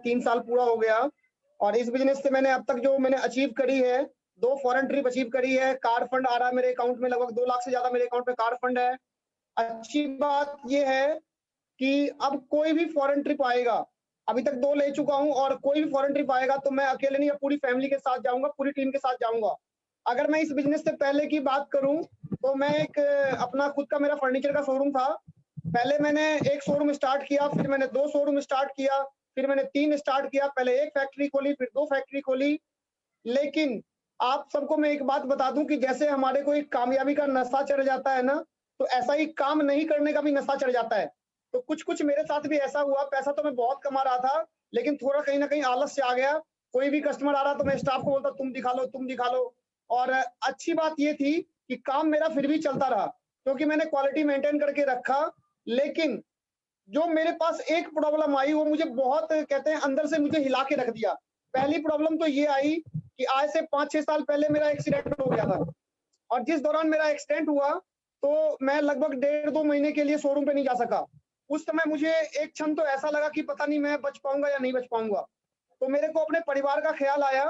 3 साल पूरा हो गया और इस बिजनेस से मैंने अब तक जो मैंने अचीव करी है, 2 फॉरेन ट्रिप अचीव करी है, कार फंड आ रहा है मेरे अकाउंट में, लगभग 2 लाख से ज्यादा मेरे अकाउंट में कार फंड है। अच्छी बात ये है कि अब कोई भी फॉरेन ट्रिप आएगा, अभी तक 2 ले चुका हूँ और कोई भी फॉरेन ट्रिप आएगा तो मैं अकेले नहीं, पूरी फैमिली के साथ जाऊंगा, पूरी टीम के साथ जाऊंगा। अगर मैं इस बिजनेस से पहले की बात करूं तो मैं एक अपना खुद का मेरा फर्नीचर का शोरूम था। पहले मैंने 1 शोरूम स्टार्ट किया, फिर मैंने 2 शोरूम स्टार्ट किया, फिर मैंने 3 स्टार्ट किया, पहले 1 फैक्ट्री खोली, फिर 2 फैक्ट्री खोली। लेकिन आप सबको मैं एक बात बता दूं कि जैसे हमारे को एक कामयाबी का नशा चढ़ जाता है ना, तो ऐसा ही काम नहीं करने का भी नशा चढ़ जाता है। तो कुछ मेरे साथ भी ऐसा हुआ, पैसा तो मैं बहुत कमा रहा था, लेकिन थोड़ा कहीं न कहीं आलस से आ गया। कोई भी कस्टमर आ रहा तो मैं स्टाफ को बोलता तुम दिखा लो, तुम दिखा लो। और अच्छी बात ये थी कि काम मेरा फिर भी चलता रहा, क्योंकि मैंने क्वालिटी मेंटेन करके रखा। लेकिन जो मेरे पास एक प्रॉब्लम आई वो मुझे बहुत कहते हैं अंदर से मुझे हिला के रख दिया। पहली प्रॉब्लम तो ये आई कि आज से 5-6 साल पहले मेरा एक्सीडेंट हो गया था और जिस दौरान मेरा एक्सीडेंट हुआ तो मैं लगभग 1.5-2 महीने के लिए शोरूम पे नहीं जा सका। उस समय मुझे एक क्षण तो ऐसा लगा कि पता नहीं मैं बच पाऊंगा या नहीं बच पाऊंगा। तो मेरे को अपने परिवार का ख्याल आया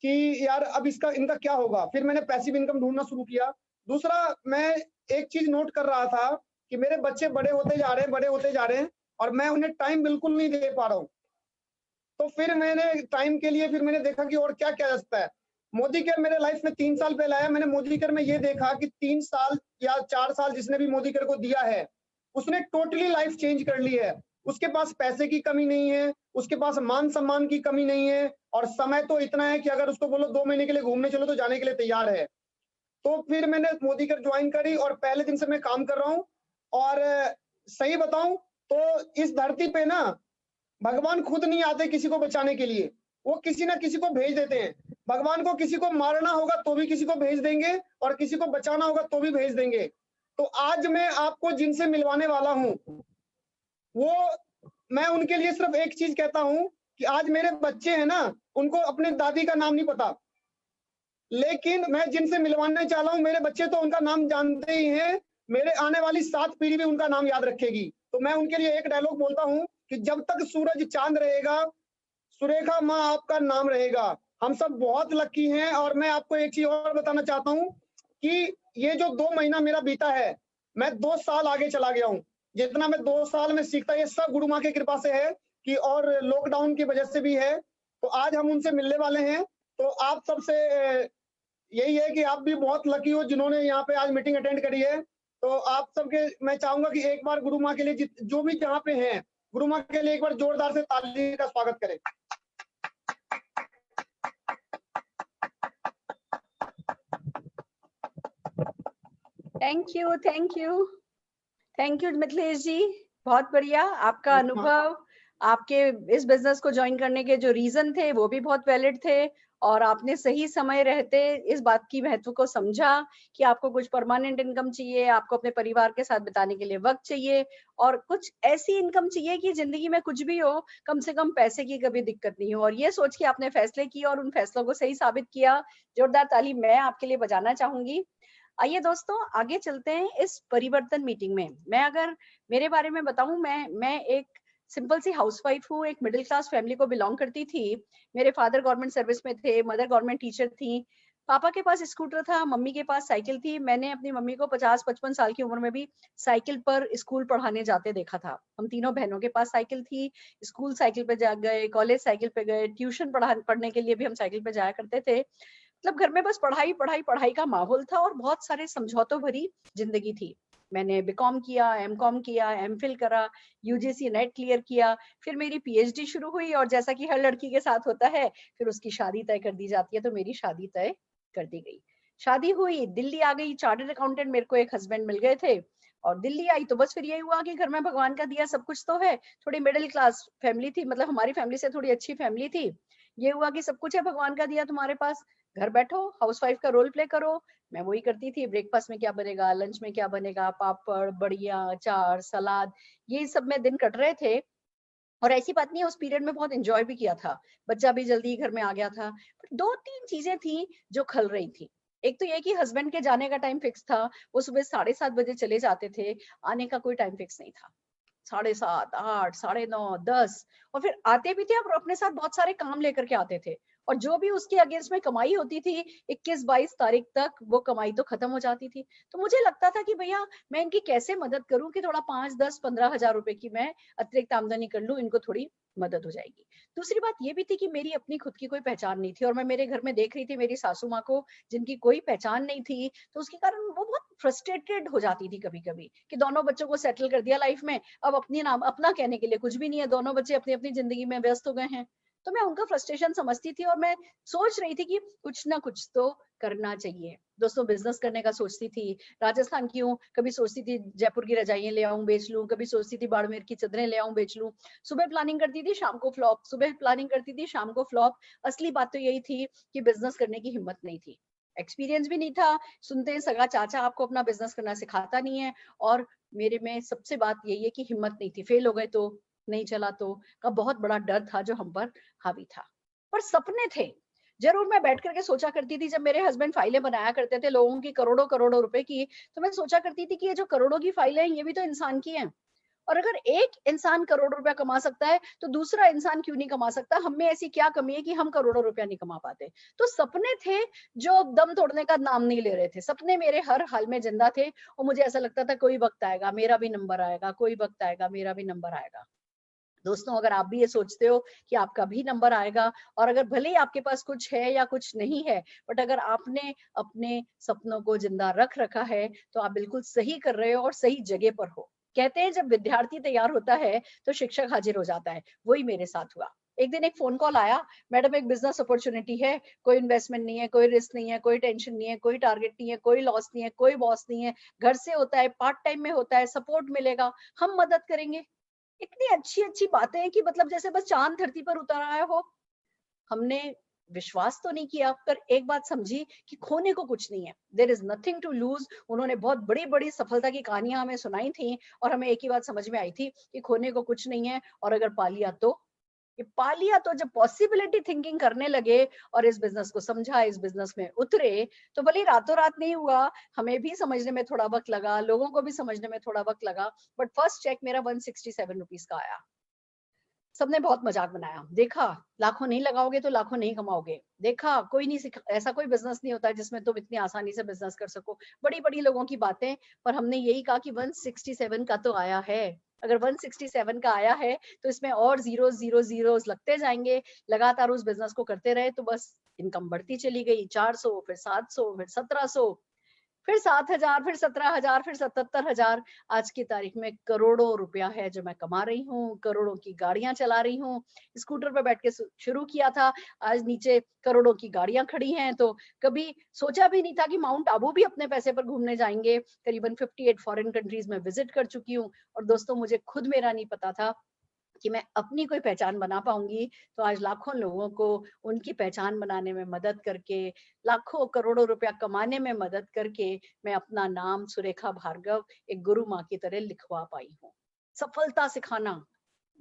कि यार अब इनका क्या होगा। फिर मैंने पैसिव इनकम ढूंढना शुरू किया। दूसरा, मैं एक चीज नोट कर रहा था कि मेरे बच्चे बड़े होते जा रहे हैं, बड़े होते जा रहे हैं और मैं उन्हें टाइम बिल्कुल नहीं दे पा रहा हूँ। तो फिर मैंने टाइम के लिए फिर मैंने देखा कि और क्या किया जा सकता है। मोदी केयर मेरे लाइफ में 3 साल पहले आया। मैंने मोदी केयर में ये देखा कि 3 साल या 4 साल जिसने भी मोदी केयर को दिया है, उसने टोटली लाइफ चेंज कर ली है। उसके पास पैसे की कमी नहीं है, उसके पास मान सम्मान की कमी नहीं है और समय तो इतना है कि अगर उसको बोलो 2 महीने के लिए घूमने चलो तो जाने के लिए तैयार है। तो फिर मैंने मोदी केयर ज्वाइन करी और पहले दिन से मैं काम कर रहा हूँ। और सही बताऊं तो इस धरती पे ना भगवान खुद नहीं आते किसी को बचाने के लिए, वो किसी ना किसी को भेज देते हैं। भगवान को किसी को मारना होगा तो भी किसी को भेज देंगे और किसी को बचाना होगा तो भी भेज देंगे। तो आज मैं आपको जिनसे मिलवाने वाला हूँ वो मैं उनके लिए सिर्फ एक चीज कहता हूँ कि आज मेरे बच्चे हैं ना, उनको अपने दादी का नाम नहीं पता, लेकिन मैं जिनसे मिलवाने चाह रहा हूँ मेरे बच्चे तो उनका नाम जानते ही हैं। मेरे आने वाली 7 पीढ़ी भी उनका नाम याद रखेगी। तो मैं उनके लिए एक डायलॉग बोलता हूँ कि जब तक सूरज चांद रहेगा सुरेखा माँ आपका नाम रहेगा। हम सब बहुत लकी हैं। और मैं आपको एक चीज और बताना चाहता हूँ कि ये जो 2 महीना मेरा बीता है, मैं 2 साल आगे चला गया हूँ। जितना मैं 2 साल में सीखता, ये सब गुरु माँ की कृपा से है कि और लॉकडाउन की वजह से भी है। तो आज हम उनसे मिलने वाले हैं। तो आप सबसे यही है कि आप भी बहुत लकी हो जिन्होंने यहाँ पे आज मीटिंग अटेंड करी है। तो आप सबके मैं चाहूंगा कि एक बार गुरु माँ के लिए जो भी जहाँ पे हैं, गुरु माँ के लिए एक बार जोरदार से ताली का स्वागत करें। Thank you, thank you, thank you Mithilesh ji. बहुत बढ़िया, आपका अनुभव, आपके इस बिजनेस को ज्वाइन करने के जो रीजन थे वो भी बहुत वैलिड थे और आपने सही समय रहते इस बात की महत्व को समझा कि आपको कुछ परमानेंट इनकम चाहिए, आपको अपने परिवार के साथ बिताने के लिए वक्त चाहिए और कुछ ऐसी इनकम चाहिए कि जिंदगी में कुछ भी हो कम से कम पैसे की कभी दिक्कत नहीं हो। और ये सोच के आपने फैसले किए और उन फैसलों को सही साबित किया। जोरदार ताली मैं आपके लिए बजाना चाहूंगी। आइए दोस्तों आगे चलते हैं इस परिवर्तन मीटिंग में। मैं अगर मेरे बारे में बताऊं, मैं एक सिंपल सी हाउसवाइफ हूँ, एक मिडिल क्लास फैमिली को बिलोंग करती थी। मेरे फादर गवर्नमेंट सर्विस में थे, मदर गवर्नमेंट टीचर थी। पापा के पास स्कूटर था, मम्मी के पास साइकिल थी। मैंने अपनी मम्मी को 50-55 साल की उम्र में भी साइकिल पर स्कूल पढ़ाने जाते देखा था। हम तीनों बहनों के पास साइकिल थी, स्कूल साइकिल पे जा गए, कॉलेज साइकिल पे गए, ट्यूशन पढ़ने के लिए भी हम साइकिल पे जाया करते थे। मतलब घर में बस पढ़ाई पढ़ाई पढ़ाई का माहौल था और बहुत सारे समझौतों भरी जिंदगी थी। मैंने बीकॉम किया, एमकॉम किया, एमफिल करा, यूजीसी नेट क्लियर किया, फिर मेरी पीएचडी शुरू हुई और जैसा कि हर लड़की के साथ होता है फिर उसकी शादी तय कर दी जाती है, तो मेरी शादी तय कर दी गई। शादी हुई, दिल्ली आ गई, चार्टर्ड अकाउंटेंट मेरे को एक हस्बैंड मिल गए थे और दिल्ली आई तो बस फिर यही हुआ कि घर में भगवान का दिया सब कुछ तो है। थोड़ी मिडिल क्लास फैमिली थी, मतलब हमारी फैमिली से थोड़ी अच्छी फैमिली थी। ये हुआ कि सब कुछ है भगवान का दिया तुम्हारे पास, घर बैठो हाउसवाइफ का रोल प्ले करो। मैं वही करती थी, ब्रेकफास्ट में क्या बनेगा, लंच में क्या बनेगा, पापड़ बढ़िया अचार सलाद, ये सब में दिन कट रहे थे। और ऐसी बात नहीं है, उस पीरियड में बहुत एंजॉय भी किया था, बच्चा भी जल्दी घर में आ गया था। पर 2-3 चीजें थी जो खल रही थी। एक तो ये कि हस्बैंड के जाने का टाइम फिक्स था, वो सुबह 7:30 बजे चले जाते थे, आने का कोई टाइम फिक्स नहीं था। 7:30, 8, 9:30, 10 और फिर आते भी थे और अपने साथ बहुत सारे काम लेकर के आते थे और जो भी उसके अगेंस्ट में कमाई होती थी 21-22 तारीख तक वो कमाई तो खत्म हो जाती थी। तो मुझे लगता था कि भैया मैं इनकी कैसे मदद करूं कि थोड़ा 5, 10, 15 हजार रुपए की मैं अतिरिक्त आमदनी कर लूं, इनको थोड़ी मदद हो जाएगी। दूसरी बात ये भी थी कि मेरी अपनी खुद की कोई पहचान नहीं थी और मैं मेरे घर में देख रही थी मेरी सासू माँ को जिनकी कोई पहचान नहीं थी, तो उसके कारण वो बहुत फ्रस्ट्रेटेड हो जाती थी कभी-कभी कि दोनों बच्चों को सेटल कर दिया लाइफ में, अब अपनी नाम अपना कहने के लिए कुछ भी नहीं है, दोनों बच्चे अपनी-अपनी जिंदगी में व्यस्त हो गए हैं। तो मैं उनका फ्रस्ट्रेशन समझती थी और मैं सोच रही थी कि कुछ ना कुछ तो करना चाहिए। दोस्तों बिज़नेस करने का सोचती थी, राजस्थान की हूँ, कभी सोचती थी जयपुर की रजाइयाँ ले आऊँ बेच लूँ, कभी सोचती थी बाड़मेर की चद्दरें ले आऊँ बेच लूँ। सुबह प्लानिंग करती थी, शाम को फ्लॉप, सुबह प्लानिंग करती थी, शाम को फ्लॉप। असली बात तो यही थी कि बिज़नेस करने की हिम्मत नहीं थी। एक्सपीरियंस भी नहीं था, सुनते हैं सगा चाचा आपको अपना बिज़नेस करना सिखाता नहीं है और मेरे में सबसे बात यही है कि हिम्मत नहीं थी, फेल हो गए तो, नहीं चला तो, का बहुत बड़ा डर था जो हम पर हावी था। पर सपने थे। ज़रूर मैं बैठ कर के सोचा करती थी जब मेरे हस्बैंड फाइलें बनाया करते थे लोगों की करोड़ों-करोड़ों रुपए की, तो मैं सोचा करती थी कि ये जो करोड़ों की फाइलें हैं ये भी तो इंसान की हैं। और अगर एक इंसान करोड़ों रुपया कमा सकता है, तो दूसरा इंसान क्यों नहीं कमा सकता? हम में ऐसी क्या कमी है कि हम करोड़ों रुपया नहीं कमा पाते? तो सपने थे जो दम तोड़ने का नाम नहीं ले रहे थे। सपने मेरे हर हाल में ज़िंदा थे और मुझे ऐसा लगता था कोई वक़्त आएगा, मेरा भी नंबर आएगा, कोई वक़्त आएगा, मेरा भी नंबर आएगा। दोस्तों अगर आप भी ये सोचते हो कि आपका भी नंबर आएगा और अगर भले ही आपके पास कुछ है या कुछ नहीं है, बट अगर आपने अपने सपनों को जिंदा रख रखा है, तो आप बिल्कुल सही कर रहे हो और सही जगह पर हो। कहते हैं जब विद्यार्थी तैयार होता है, तो शिक्षक हाजिर हो जाता है। वही मेरे साथ हुआ। एक दिन एक फोन कॉल आया, मैडम एक बिजनेस अपॉर्चुनिटी है, कोई इन्वेस्टमेंट नहीं है, कोई रिस्क नहीं है, कोई टेंशन नहीं है, कोई टारगेट नहीं है, कोई लॉस नहीं है, कोई बॉस नहीं है, घर से होता है, पार्ट टाइम में होता है, सपोर्ट मिलेगा, हम मदद करेंगे। इतनी अच्छी-अच्छी बातें हैं कि मतलब जैसे बस चाँद धरती पर उतर आया हो। हमने विश्वास तो नहीं किया, पर एक बात समझी कि खोने को कुछ नहीं है। There is nothing to lose. उन्होंने बहुत बड़ी-बड़ी सफलता की कहानियाँ हमें सुनाई थी और हमें एक ही बात समझ में आई थी कि खोने को कुछ नहीं है और अगर पा लिया तो? ये पा लिया तो जब पॉसिबिलिटी थिंकिंग करने लगे और इस बिज़नेस को समझा, इस बिज़नेस में उतरे, तो भले ही रातों-रात नहीं हुआ, हमें भी समझने में थोड़ा वक़्त लगा, लोगों को भी समझने में थोड़ा वक़्त लगा, बट फर्स्ट चेक मेरा ₹167 का आया। सबने बहुत मज़ाक बनाया। देखा, लाखों नहीं लगाओगे तो लाखों नहीं कमाओगे। देखा, कोई नहीं ऐसा कोई बिज़नेस नहीं होता है जिसमें तुम इतनी आसानी से बिज़नेस कर सको। बड़ी-बड़ी लोगों की बातें, पर हमने यही कहा कि 167 का तो आया है। अगर 167 का आया है, तो इसमें और ज़ीरोज़, ज़ीरो ज़ीरोज़ लगते जाएँगे। लगातार उस बिज़नेस को करते रहे तो बस इनकम बढ़ती चली गई। 400 फिर 700 फिर 1700 फिर 7,000 फिर 17,000 फिर 77,000 आज की तारीख में करोड़ों रुपया है जो मैं कमा रही हूँ, करोड़ों की गाड़ियाँ चला रही हूँ। स्कूटर पे बैठ के शुरू किया था, आज नीचे करोड़ों की गाड़ियाँ खड़ी हैं, तो कभी सोचा भी नहीं था कि माउंट आबू भी अपने पैसे पर घूमने जाएँगे। करीबन 58 फॉरेन कंट्रीज़ में विज़िट कर चुकी हूँ और दोस्तों मुझे खुद मेरा नहीं पता था कि मैं अपनी कोई पहचान बना पाऊँगी, तो आज लाखों लोगों को उनकी पहचान बनाने में मदद करके, लाखों करोड़ों रुपया कमाने में मदद करके, मैं अपना नाम सुरेखा भार्गव एक गुरु माँ की तरह लिखवा पाई हूँ। सफलता सिखाना,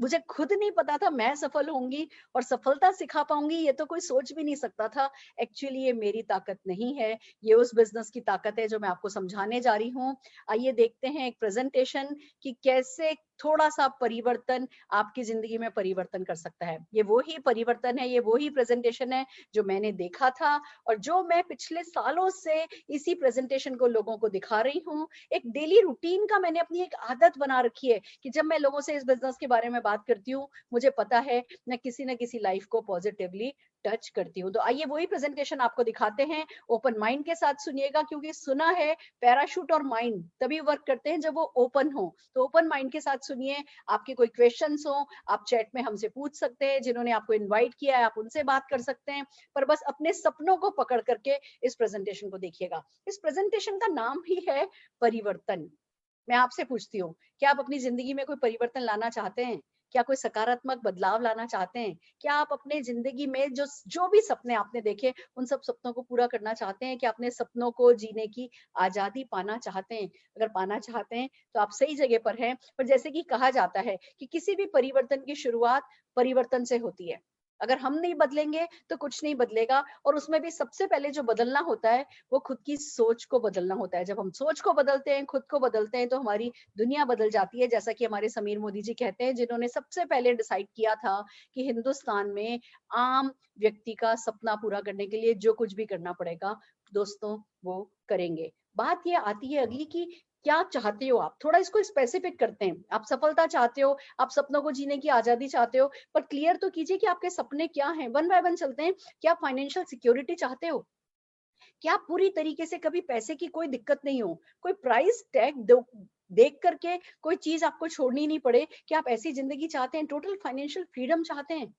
मुझे खुद नहीं पता था मैं सफल होंगी और सफलता सिखा पाऊँगी ये तो कोई सोच भी नहीं सकता था। एक्चुअली ये मेरी ताकत नहीं है, ये उस बिज़नेस की ताकत है जो मैं आपको समझाने जा रही हूँ। आइए देखते हैं एक प्रेज़ेंटेशन कि कैसे थोड़ा-सा परिवर्तन आपकी ज़िंदगी में परिवर्तन कर सकता है। ये वो ही परिवर्तन है, ये वो ही प्रेज़ेंटेशन है जो मैंने देखा था और जो मैं पिछले सालों से इसी प्रेज़ेंटेशन को लोगों को दिखा रही हूँ। एक डेली रूटीन का मैंने अपनी एक आदत बना रखी है कि जब मैं लोगों से इस बिज़नेस के बारे में बात करती हूँ, मुझे पता है मैं किसी न किसी लाइफ़ को पॉज़िटिवली टच करती हूँ। तो आइए वही प्रेज़ेंटेशन आपको दिखाते हैं। ओपन माइंड के साथ सुनिएगा क्योंकि सुना है पैराशूट और माइंड तभी वर्क करते हैं जब वो ओपन हो। तो ओपन माइंड के साथ सुनिए, आपके कोई क्वेश्चन्स हो, आप चैट में हमसे पूछ सकते हैं, जिन्होंने आपको इनवाइट किया है आप उनसे बात कर सकते हैं, पर बस अपने सपनों को पकड़ करके इस प्रेज़ेंटेशन को देखिएगा। इस प्रेज़ेंटेशन का नाम ही है परिवर्तन। मैं आपसे पूछती हूँ, क्या आप अपनी ज़िंदगी में कोई परिवर्तन लाना चाहते हैं? क्या कोई सकारात्मक बदलाव लाना चाहते हैं? क्या आप अपने ज़िंदगी में जो भी सपने आपने देखे, उन सब सपनों को पूरा करना चाहते हैं? क्या अपने सपनों को जीने की आज़ादी पाना चाहते हैं? अगर पाना चाहते हैं, तो आप सही जगह पर हैं। पर जैसे कि कहा जाता है कि किसी भी परिवर्तन की शुरुआत परिवर्तन से होती है। अगर हम नहीं बदलेंगे तो कुछ नहीं बदलेगा। और उसमें भी सबसे पहले जो बदलना होता है वो खुद की सोच को बदलना होता है। जब हम सोच को बदलते हैं, खुद को बदलते हैं, तो हमारी दुनिया बदल जाती है। जैसा कि हमारे समीर मोदी जी कहते हैं, जिन्होंने सबसे पहले डिसाइड किया था कि हिंदुस्तान में आम व्यक्ति का सपना पूरा करने के लिए जो कुछ भी करना पड़ेगा, दोस्तों वो करेंगे। बात ये आती है अगली कि क्या चाहते हो आप? थोड़ा इसको स्पेसिफिक करते हैं। आप सफलता चाहते हो, आप सपनों को जीने की आजादी चाहते हो, पर क्लियर तो कीजिए कि आपके सपने क्या हैं? वन बाय वन चलते हैं। क्या आप फाइनेंशियल सिक्योरिटी चाहते हो? क्या आप पूरी तरीके से कभी पैसे की कोई दिक्कत नहीं हो? कोई प्राइस टैग दो देख करके कोई चीज़ आपको छोड़नी नहीं पड़े? क्या आप ऐसी ज़िंदगी चाहते हैं? टोटल फाइनेंशियल फ्रीडम चाहते हैं?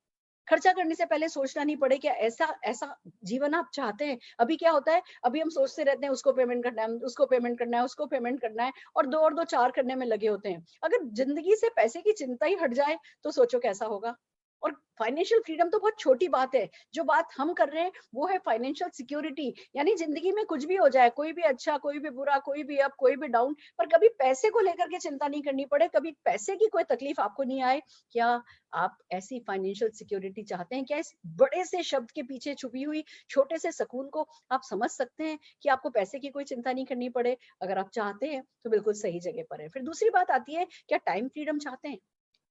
खर्चा करने से पहले सोचना नहीं पड़े, क्या ऐसा ऐसा जीवन आप चाहते हैं? अभी क्या होता है, अभी हम सोचते रहते हैं उसको पेमेंट करना है, उसको पेमेंट करना है, उसको पेमेंट करना है, और 2 और 2 4 करने में लगे होते हैं। अगर ज़िंदगी से पैसे की चिंता ही हट जाए, तो सोचो कैसा होगा? और फाइनेंशियल फ्रीडम तो बहुत छोटी बात है। जो बात हम कर रहे हैं, वो है फाइनेंशियल सिक्योरिटी। यानी ज़िंदगी में कुछ भी हो जाए, कोई भी अच्छा, कोई भी बुरा, कोई भी अप, कोई भी डाउन, पर कभी पैसे को लेकर के चिंता नहीं करनी पड़े, कभी पैसे की कोई तकलीफ आपको नहीं आए। क्या आप ऐसी फाइनेंशियल सिक्योरिटी चाहते हैं? क्या इस बड़े से शब्द के पीछे छुपी हुई छोटे से सुकून को आप समझ सकते हैं कि आपको पैसे की कोई चिंता नहीं करनी पड़े? अगर आप चाहते हैं, तो बिल्कुल सही जगह पर है। फिर दूसरी बात आती है, क्या टाइम फ्रीडम चाहते हैं?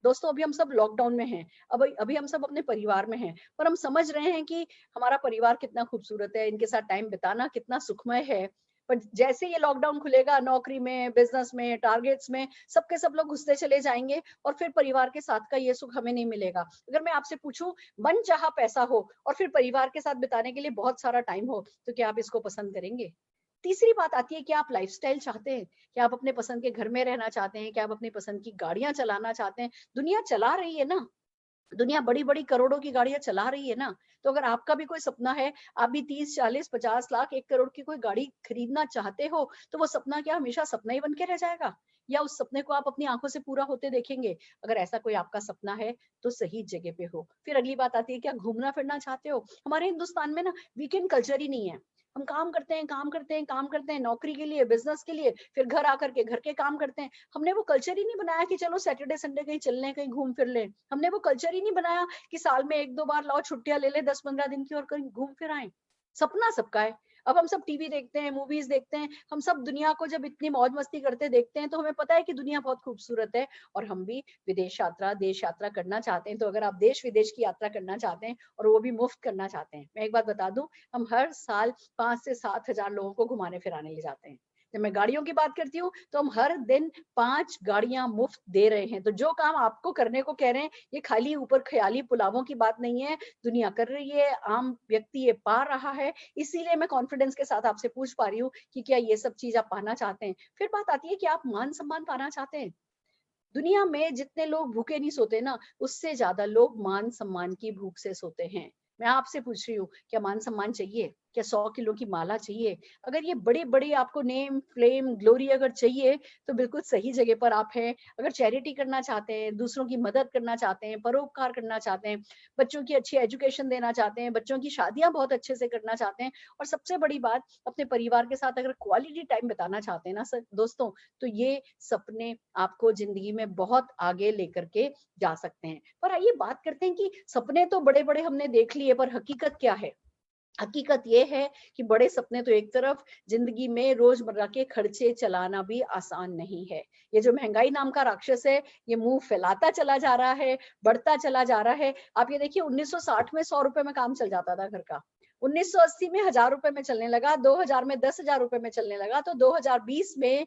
दोस्तों, अभी हम सब लॉकडाउन में हैं। अभी अभी हम सब अपने परिवार में हैं, पर हम समझ रहे हैं कि हमारा परिवार कितना खूबसूरत है, इनके साथ टाइम बिताना कितना सुखमय है। पर जैसे ये लॉकडाउन खुलेगा, नौकरी में, बिज़नेस में, टारगेट्स में, सब के सब लोग घुसते चले जाएँगे, और फिर परिवार के साथ का ये सुख हमें नहीं मिलेगा। अगर मैं आपसे पूछूँ, मनचाहा पैसा हो और फिर परिवार के साथ बिताने के लिए बहुत सारा टाइम हो, तो क्या आप इसको पसंद करेंगे? तीसरी बात आती है, क्या आप लाइफ़स्टाइल चाहते हैं? क्या आप अपने पसंद के घर में रहना चाहते हैं? क्या आप अपनी पसंद की गाड़ियाँ चलाना चाहते हैं? दुनिया चला रही है ना, दुनिया बड़ी-बड़ी करोड़ों की गाड़ियाँ चला रही है ना, तो अगर आपका भी कोई सपना है, आप भी 30, 40, 50 लाख, 1 करोड़ की कोई गाड़ी खरीदना चाहते हो, तो वो सपना क्या हमेशा सपना ही बन के रह जाएगा? या उस सपने को आप अपनी आँखों से पूरा होते देखेंगे? अगर ऐसा कोई आपका सपना है, तो सही जगह पे हो। फिर अगली बात आती है, क्या घूमना-फिरना चाहते हो? हमारे हिंदुस्तान में ना वीकेंड कल्चर ही नहीं है। हम काम करते हैं, काम करते हैं, काम करते हैं, नौकरी के लिए, बिज़नेस के लिए, फिर घर आकर के घर के काम करते हैं। हमने वो कल्चर ही नहीं बनाया कि चलो सैटरडे, संडे कहीं चल लें, कहीं घूम फिर लें। हमने वो कल्चर ही नहीं बनाया कि साल में 1-2 बार लाओ छुट्टियाँ ले लें 10-15 दिन की और कहीं घूम फिर आएँ। सपना सबका है। अब हम सब टीवी देखते हैं, मूवीज़ देखते हैं, हम सब दुनिया को जब इतनी मौज-मस्ती करते देखते हैं, तो हमें पता है कि दुनिया बहुत खूबसूरत है, और हम भी विदेश यात्रा, देश यात्रा करना चाहते हैं। तो अगर आप देश-विदेश की यात्रा करना चाहते हैं और वो भी मुफ़्त करना चाहते हैं, मैं एक बात बता दूँ, हम हर साल 5 से 7 हज़ार लोगों को घुमाने-फिराने ले जाते हैं। जब मैं गाड़ियों की बात करती हूँ, तो हम हर दिन 5 गाड़ियाँ मुफ़्त दे रहे हैं। तो जो काम आपको करने को कह रहे हैं, ये खाली ऊपर ख़याली पुलावों की बात नहीं है, दुनिया कर रही है, आम व्यक्ति ये पा रहा है, इसीलिए मैं कॉन्फिडेंस के साथ आपसे पूछ पा रही हूँ कि क्या ये सब चीज़ आप पाना चाहते हैं? फिर बात आती है कि आप मान-सम्मान पाना चाहते हैं? दुनिया में जितने लोग भूखे नहीं सोते ना, उससे ज़्यादा लोग मान-सम्मान की भूख से सोते हैं। मैं आपसे पूछ रही हूँ, क्या मान-सम्मान चाहिए? क्या 100 किलो की माला चाहिए? अगर ये बड़ी-बड़ी आपको नेम, फ़ेम, ग्लोरी अगर चाहिए, तो बिल्कुल सही जगह पर आप हैं। अगर चैरिटी करना चाहते हैं, दूसरों की मदद करना चाहते हैं, परोपकार करना चाहते हैं, बच्चों की अच्छी एजुकेशन देना चाहते हैं, बच्चों की शादियाँ बहुत अच्छे से करना चाहते हैं, और सबसे बड़ी बात, अपने परिवार के साथ अगर क्वालिटी टाइम बिताना चाहते हैं ना दोस्तों, तो ये सपने आपको ज़िंदगी में बहुत आगे लेकर के जा सकते हैं। पर आइए बात करते हैं कि सपने तो बड़े-बड़े हमने देख लिए, पर हकीकत क्या है? हकीकत ये है कि बड़े सपने तो एक तरफ, ज़िंदगी में रोज़मर्रा के खर्चे चलाना भी आसान नहीं है। ये जो महँगाई नाम का राक्षस है, ये मुँह फैलाता चला जा रहा है, बढ़ता चला जा रहा है। आप ये देखिए, 1960 में ₹100 में काम चल जाता था घर का। 1980 में ₹1000 में चलने लगा, 2000 में ₹10,000 में चलने लगा, तो 2020 में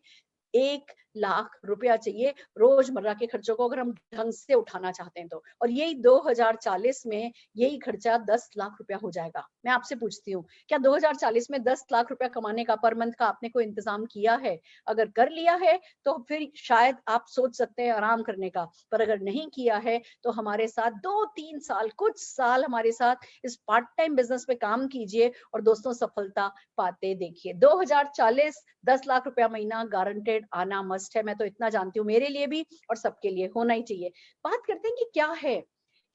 1 लाख रुपया चाहिए रोज़मर्रा के खर्चों को, अगर हम ढंग से उठाना चाहते हैं तो। और यही 2040 में यही खर्चा 10 लाख रुपया हो जाएगा। मैं आपसे पूछती हूँ, क्या 2040 में 10 लाख रुपया कमाने का पर मंथ का आपने कोई इंतज़ाम किया है? अगर कर लिया है, तो फिर शायद आप सोच सकते हैं आराम करने का। पर अगर नहीं किया है, तो हमारे साथ 2-3 साल, कुछ साल हमारे साथ इस पार्ट टाइम बिज़नेस पे काम कीजिए, और दोस्तों सफलता पाते देखिए। 2040 10 लाख रुपया महीना गारंटेड आना मस्ट है। मैं तो इतना जानती हूँ, मेरे लिए भी और सबके लिए होना ही चाहिए। बात करते हैं कि क्या है?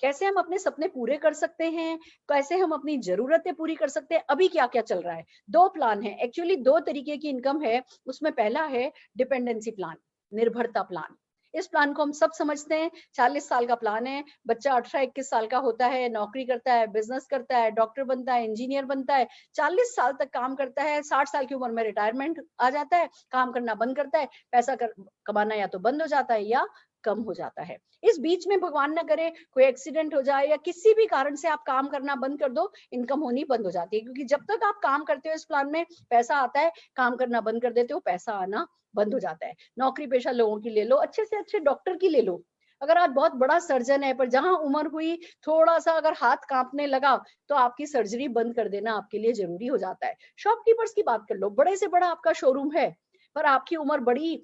कैसे हम अपने सपने पूरे कर सकते हैं? कैसे हम अपनी ज़रूरतें पूरी कर सकते हैं? अभी क्या-क्या चल रहा है? 2 प्लान हैं, एक्चुअली 2 तरीके की इनकम है। उसमें पहला है डिपेंडेंसी प्लान, निर्भरता प्लान। इस प्लान को हम सब समझते हैं। 40 साल का प्लान है, बच्चा 18-21 साल का होता है, नौकरी करता है, बिजनेस करता है, डॉक्टर बनता है, इंजीनियर बनता है, 40 साल तक काम करता है, 60 साल की उम्र में रिटायरमेंट आ जाता है, काम करना बंद करता है, पैसा कमाना या तो बंद हो जाता है या कम हो जाता है। इस बीच में भगवान ना करे कोई एक्सीडेंट हो जाए या किसी भी कारण से आप काम करना बंद कर दो, इनकम होनी बंद हो जाती है, क्योंकि जब तक आप काम करते हो इस प्लान में पैसा आता है, काम करना बंद कर देते हो, पैसा आना बंद हो जाता है। नौकरी पेशा लोगों की ले लो, अच्छे से अच्छे डॉक्टर की ले लो। अगर आज बहुत बड़ा सर्जन है, पर जहां उम्र हुई थोड़ा सा अगर हाथ कांपने लगा तो आपकी सर्जरी बंद कर देना आपके लिए जरूरी हो जाता है। शॉपकीपर्स की बात कर लो, बड़े से बड़ा आपका शोरूम है पर आपकी उम्र बड़ी,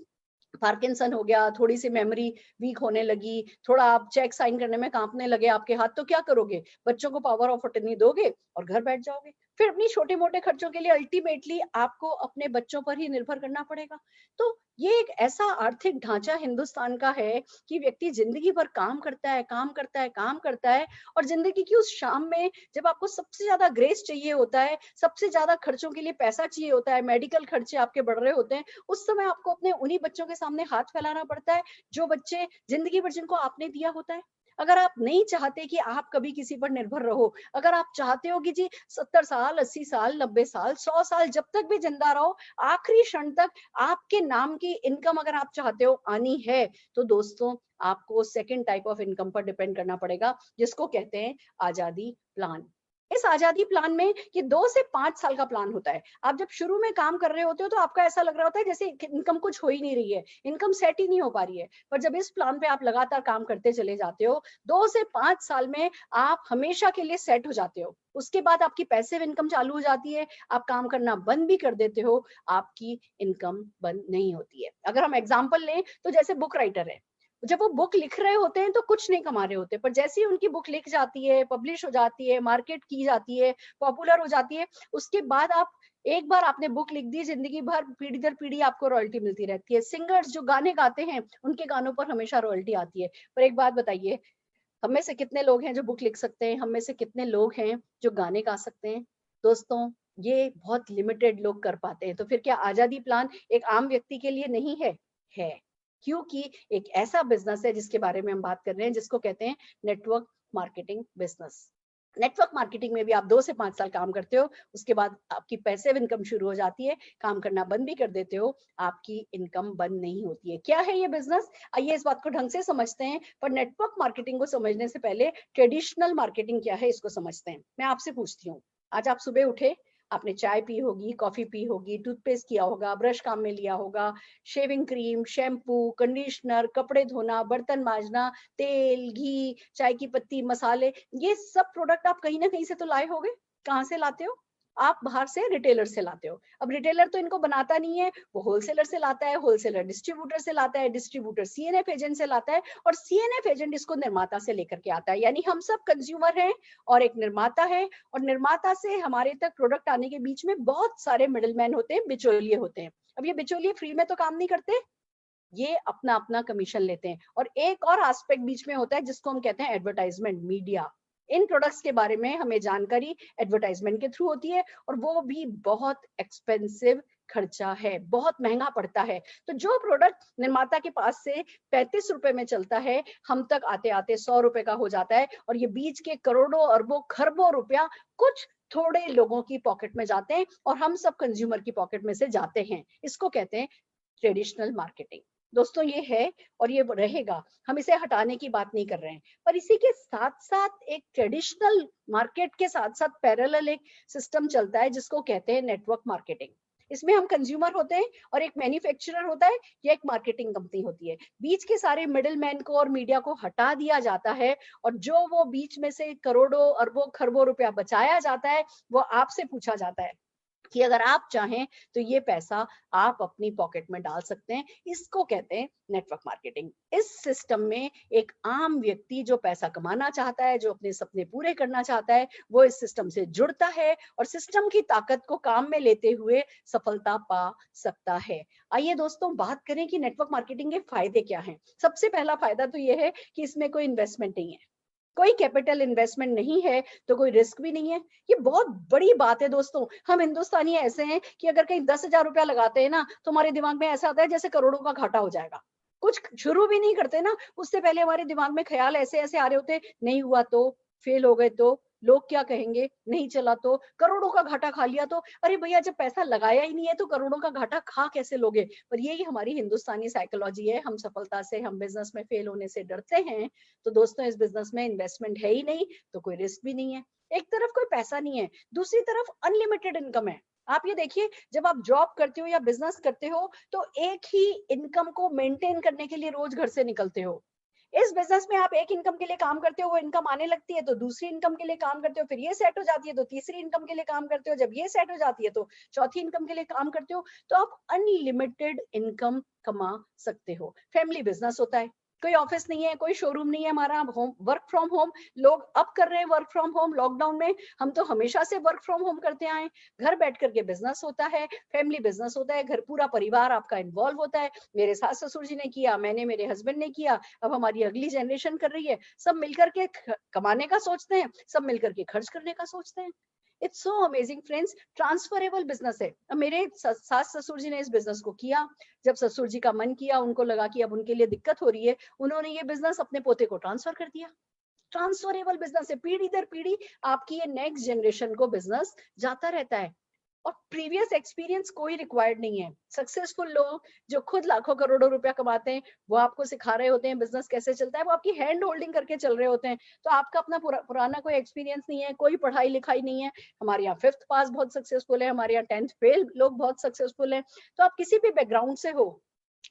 पार्किंसन हो गया, थोड़ी सी मेमोरी वीक होने लगी, थोड़ा आप चेक साइन करने में कांपने लगे आपके हाथ, तो क्या करोगे? बच्चों को पावर ऑफ अटर्नी दोगे और घर बैठ जाओगे। फिर अपनी छोटे मोटे खर्चों के लिए अल्टीमेटली आपको अपने बच्चों पर ही निर्भर करना पड़ेगा। तो ये एक ऐसा आर्थिक ढांचा हिंदुस्तान का है कि व्यक्ति जिंदगी भर काम करता है, काम करता है, काम करता है, और जिंदगी की उस शाम में जब आपको सबसे ज्यादा ग्रेस चाहिए होता है, सबसे ज्यादा खर्चों के लिए पैसा चाहिए होता है, मेडिकल खर्चे आपके बढ़ रहे होते हैं, उस समय आपको अपने उन्हीं बच्चों के सामने हाथ फैलाना पड़ता है जो बच्चे जिंदगी भर जिनको आपने दिया होता है। अगर आप नहीं चाहते कि आप कभी किसी पर निर्भर रहो, अगर आप चाहते हो कि जी 70 साल, 80 साल, 90 साल, 100 साल जब तक भी जिंदा रहो, आखिरी क्षण तक आपके नाम की इनकम अगर आप चाहते हो आनी है, तो दोस्तों आपको सेकंड टाइप ऑफ इनकम पर डिपेंड करना पड़ेगा, जिसको कहते हैं आजादी प्लान। इस आजादी प्लान में ये 2 से 5 साल का प्लान होता है। आप जब शुरू में काम कर रहे होते हो तो आपको ऐसा लग रहा होता है जैसे इनकम कुछ हो ही नहीं रही है, इनकम सेट ही नहीं हो पा रही है। पर जब इस प्लान पे आप लगातार काम करते चले जाते हो, 2 से 5 साल में आप हमेशा के लिए सेट हो जाते हो। उसके बाद आपकी पैसिव इनकम चालू हो जाती है, आप काम करना बंद भी कर देते हो, आपकी इनकम बंद नहीं होती है। अगर हम एग्जांपल लें तो जैसे बुक राइटर है, जब वो बुक लिख रहे होते हैं तो कुछ नहीं कमा रहे होते, पर जैसे ही उनकी बुक लिख जाती है, पब्लिश हो जाती है, मार्केट की जाती है, पॉपुलर हो जाती है, उसके बाद आप एक बार आपने बुक लिख दी, जिंदगी भर पीढ़ी दर पीढ़ी आपको रॉयल्टी मिलती रहती है। सिंगर्स जो गाने गाते हैं उनके गानों पर हमेशा रॉयल्टी आती है। पर एक बात बताइए, हम में से कितने लोग हैं जो बुक लिख सकते हैं? हम में से कितने लोग हैं जो गाने गा सकते हैं? दोस्तों, ये बहुत लिमिटेड लोग कर पाते हैं। तो फिर क्या आजादी प्लान एक आम व्यक्ति के लिए नहीं है? है, क्योंकि एक ऐसा बिजनेस है जिसके बारे में हम बात कर रहे हैं, जिसको कहते हैं network marketing business. Network marketing में भी आप 2 से 5 साल काम करते हो, उसके बाद आपकी पैसिव इनकम शुरू हो जाती है, काम करना बंद भी कर देते हो, आपकी इनकम बंद नहीं होती है। क्या है ये बिजनेस? आइए इस बात को ढंग से समझते हैं। पर नेटवर्क मार्केटिंग को समझने से पहले ट्रेडिशनल मार्केटिंग क्या है इसको समझते हैं। मैं आपसे पूछती हूँ, आज आप सुबह उठे, आपने चाय पी होगी, कॉफी पी होगी, टूथपेस्ट किया होगा, ब्रश काम में लिया होगा, शेविंग क्रीम, शैम्पू, कंडीशनर, कपड़े धोना, बर्तन मांजना, तेल, घी, चाय की पत्ती, मसाले, ये सब प्रोडक्ट आप कहीं ना कहीं से तो लाए होंगे। कहाँ से लाते हो? आप बाहर से रिटेलर से लाते हो। अब रिटेलर तो इनको बनाता नहीं है, वो होलसेलर से लाता है, होलसेलर डिस्ट्रीब्यूटर से लाता है, डिस्ट्रीब्यूटर सीएनएफ एजेंट से लाता है, और सीएनएफ एजेंट इसको निर्माता से लेकर के आता है। यानी हम सब कंज्यूमर हैं और एक निर्माता है, और निर्माता से हमारे तक प्रोडक्ट आने के बीच में बहुत सारे मिडलमैन होते हैं, बिचौलिए होते हैं। अब ये बिचौलिए फ्री में तो काम नहीं करते, ये अपना अपना कमीशन लेते हैं। और एक और एस्पेक्ट बीच में होता है जिसको हम कहते हैं एडवर्टाइजमेंट, मीडिया। इन प्रोडक्ट्स के बारे में हमें जानकारी एडवर्टाइजमेंट के थ्रू होती है, और वो भी बहुत एक्सपेंसिव खर्चा है, बहुत महंगा पड़ता है। तो जो प्रोडक्ट निर्माता के पास से 35 रुपए में चलता है, हम तक आते आते 100 रुपए का हो जाता है, और ये बीच के करोड़ों अरबों खरबों रुपया कुछ थोड़े लोगों की पॉकेट में जाते हैं, और हम सब कंज्यूमर की पॉकेट में से जाते हैं। इसको कहते हैं ट्रेडिशनल मार्केटिंग। दोस्तों ये है और ये रहेगा, हम इसे हटाने की बात नहीं कर रहे हैं। पर इसी के साथ साथ एक ट्रेडिशनल मार्केट के साथ साथ पैरेलल एक सिस्टम चलता है जिसको कहते हैं नेटवर्क मार्केटिंग। इसमें हम कंज्यूमर होते हैं और एक मैन्युफैक्चरर होता है या एक मार्केटिंग कंपनी होती है। बीच के सारे मिडिल मैन को और मीडिया को हटा दिया जाता है, और जो वो बीच में से करोड़ों अरबों खरबों रुपया बचाया जाता है, वो आपसे पूछा जाता है कि अगर आप चाहें तो ये पैसा आप अपनी पॉकेट में डाल सकते हैं। इसको कहते हैं नेटवर्क मार्केटिंग। इस सिस्टम में एक आम व्यक्ति जो पैसा कमाना चाहता है, जो अपने सपने पूरे करना चाहता है, वो इस सिस्टम से जुड़ता है और सिस्टम की ताकत को काम में लेते हुए सफलता पा सकता है। आइए दोस्तों बात करें कि नेटवर्क मार्केटिंग के फायदे क्या हैं। सबसे पहला फायदा तो ये है कि इसमें कोई इन्वेस्टमेंट नहीं है, कोई कैपिटल इन्वेस्टमेंट नहीं है, तो कोई रिस्क भी नहीं है। ये बहुत बड़ी बात है दोस्तों। हम हिंदुस्तानी ऐसे हैं कि अगर कहीं 10,000 रुपया लगाते हैं ना, तो हमारे दिमाग में ऐसा आता है जैसे करोड़ों का घाटा हो जाएगा। कुछ शुरू भी नहीं करते ना, उससे पहले हमारे दिमाग में ख्याल ऐसे ऐसे आ रहे होते, नहीं हुआ तो, फेल हो गए तो, लोग क्या कहेंगे, नहीं चला तो, करोड़ों का घाटा खा लिया तो। अरे भैया, जब पैसा लगाया ही नहीं है तो करोड़ों का घाटा खा कैसे लोगे? पर यही हमारी हिंदुस्तानी साइकोलॉजी है, हम सफलता से, हम बिजनेस में फेल होने से डरते हैं। तो दोस्तों, इस बिजनेस में इन्वेस्टमेंट है ही नहीं तो कोई रिस्क भी नहीं है। एक तरफ कोई पैसा नहीं है, दूसरी तरफ अनलिमिटेड इनकम है। आप ये देखिए, जब आप जॉब करते हो या बिजनेस करते हो तो एक ही इनकम को मेंटेन करने के लिए रोज घर से निकलते हो। इस बिजनेस में आप एक इनकम के लिए काम करते हो, वो इनकम आने लगती है तो दूसरी इनकम के लिए काम करते हो, फिर ये सेट हो जाती है तो तीसरी इनकम के लिए काम करते हो, जब ये सेट हो जाती है तो चौथी इनकम के लिए काम करते हो। तो आप अनलिमिटेड इनकम कमा सकते हो। फैमिली बिजनेस होता है, कोई ऑफिस नहीं है, कोई शोरूम नहीं है हमारा, होम वर्क फ्रॉम होम। लोग अब कर रहे हैं वर्क फ्रॉम होम लॉकडाउन में, हम तो हमेशा से वर्क फ्रॉम होम करते आए। घर बैठ करके बिजनेस होता है, फैमिली बिजनेस होता है, घर पूरा परिवार आपका इन्वॉल्व होता है। मेरे सास ससुर जी ने किया, मैंने, मेरे हस्बैंड ने किया, अब हमारी अगली जनरेशन कर रही है। सब मिलकर के कमाने का सोचते हैं, सब मिलकर के खर्च करने का सोचते हैं। It's so amazing friends, transferable business है। अब मेरे सास ससुर जी ने इस बिजनेस को किया, जब ससुर जी का मन किया, उनको लगा कि अब उनके लिए दिक्कत हो रही है, उन्होंने ये बिजनेस अपने पोते को ट्रांसफर कर दिया। ट्रांसफरेबल बिजनेस है, पीढ़ी दर पीढ़ी आपकी ये नेक्स्ट जनरेशन को बिजनेस जाता रहता है। और प्रीवियस एक्सपीरियंस कोई रिक्वायर्ड नहीं है। सक्सेसफुल लोग जो खुद लाखों करोड़ों रुपया कमाते हैं, वो आपको सिखा रहे होते हैं बिजनेस कैसे चलता है, वो आपकी हैंड होल्डिंग करके चल रहे होते हैं। तो आपका अपना पुराना कोई एक्सपीरियंस नहीं है, कोई पढ़ाई लिखाई नहीं है। हमारे यहाँ 5th पास बहुत सक्सेसफुल है, हमारे यहाँ 10th फेल लोग बहुत सक्सेसफुल है। तो आप किसी भी बैकग्राउंड से हो,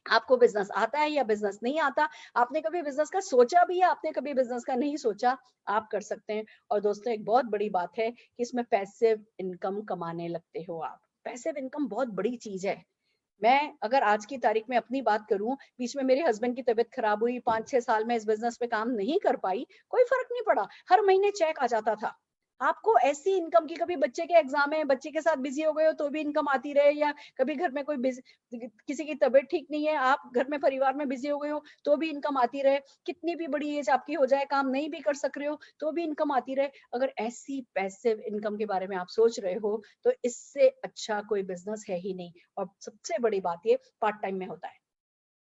आपको बिजनेस आता है या बिजनेस नहीं आता, आपने कभी बिजनेस का सोचा भी है, आपने कभी बिजनेस का नहीं सोचा, आप कर सकते हैं। और दोस्तों, एक बहुत बड़ी बात है कि इसमें पैसिव इनकम कमाने लगते हो आप। पैसिव इनकम बहुत बड़ी चीज है। मैं अगर आज की तारीख में अपनी बात करूं, बीच में मेरे हस्बैंड की तबीयत खराब हुई, 5-6 साल में इस बिजनेस पे काम नहीं कर पाई, कोई फर्क नहीं पड़ा, हर महीने चेक आ जाता था। आपको ऐसी इनकम की, कभी बच्चे के एग्जाम है, बच्चे के साथ बिजी हो गए हो तो भी इनकम आती रहे, या कभी घर में कोई किसी की तबीयत ठीक नहीं है, आप घर में परिवार में बिजी हो गए हो तो भी इनकम आती रहे, कितनी भी बड़ी एज आपकी हो जाए, काम नहीं भी कर सक रहे हो तो भी इनकम आती रहे। अगर ऐसी पैसिव इनकम के बारे में आप सोच रहे हो तो इससे अच्छा कोई बिजनेस है ही नहीं। और सबसे बड़ी बात, ये पार्ट टाइम में होता है।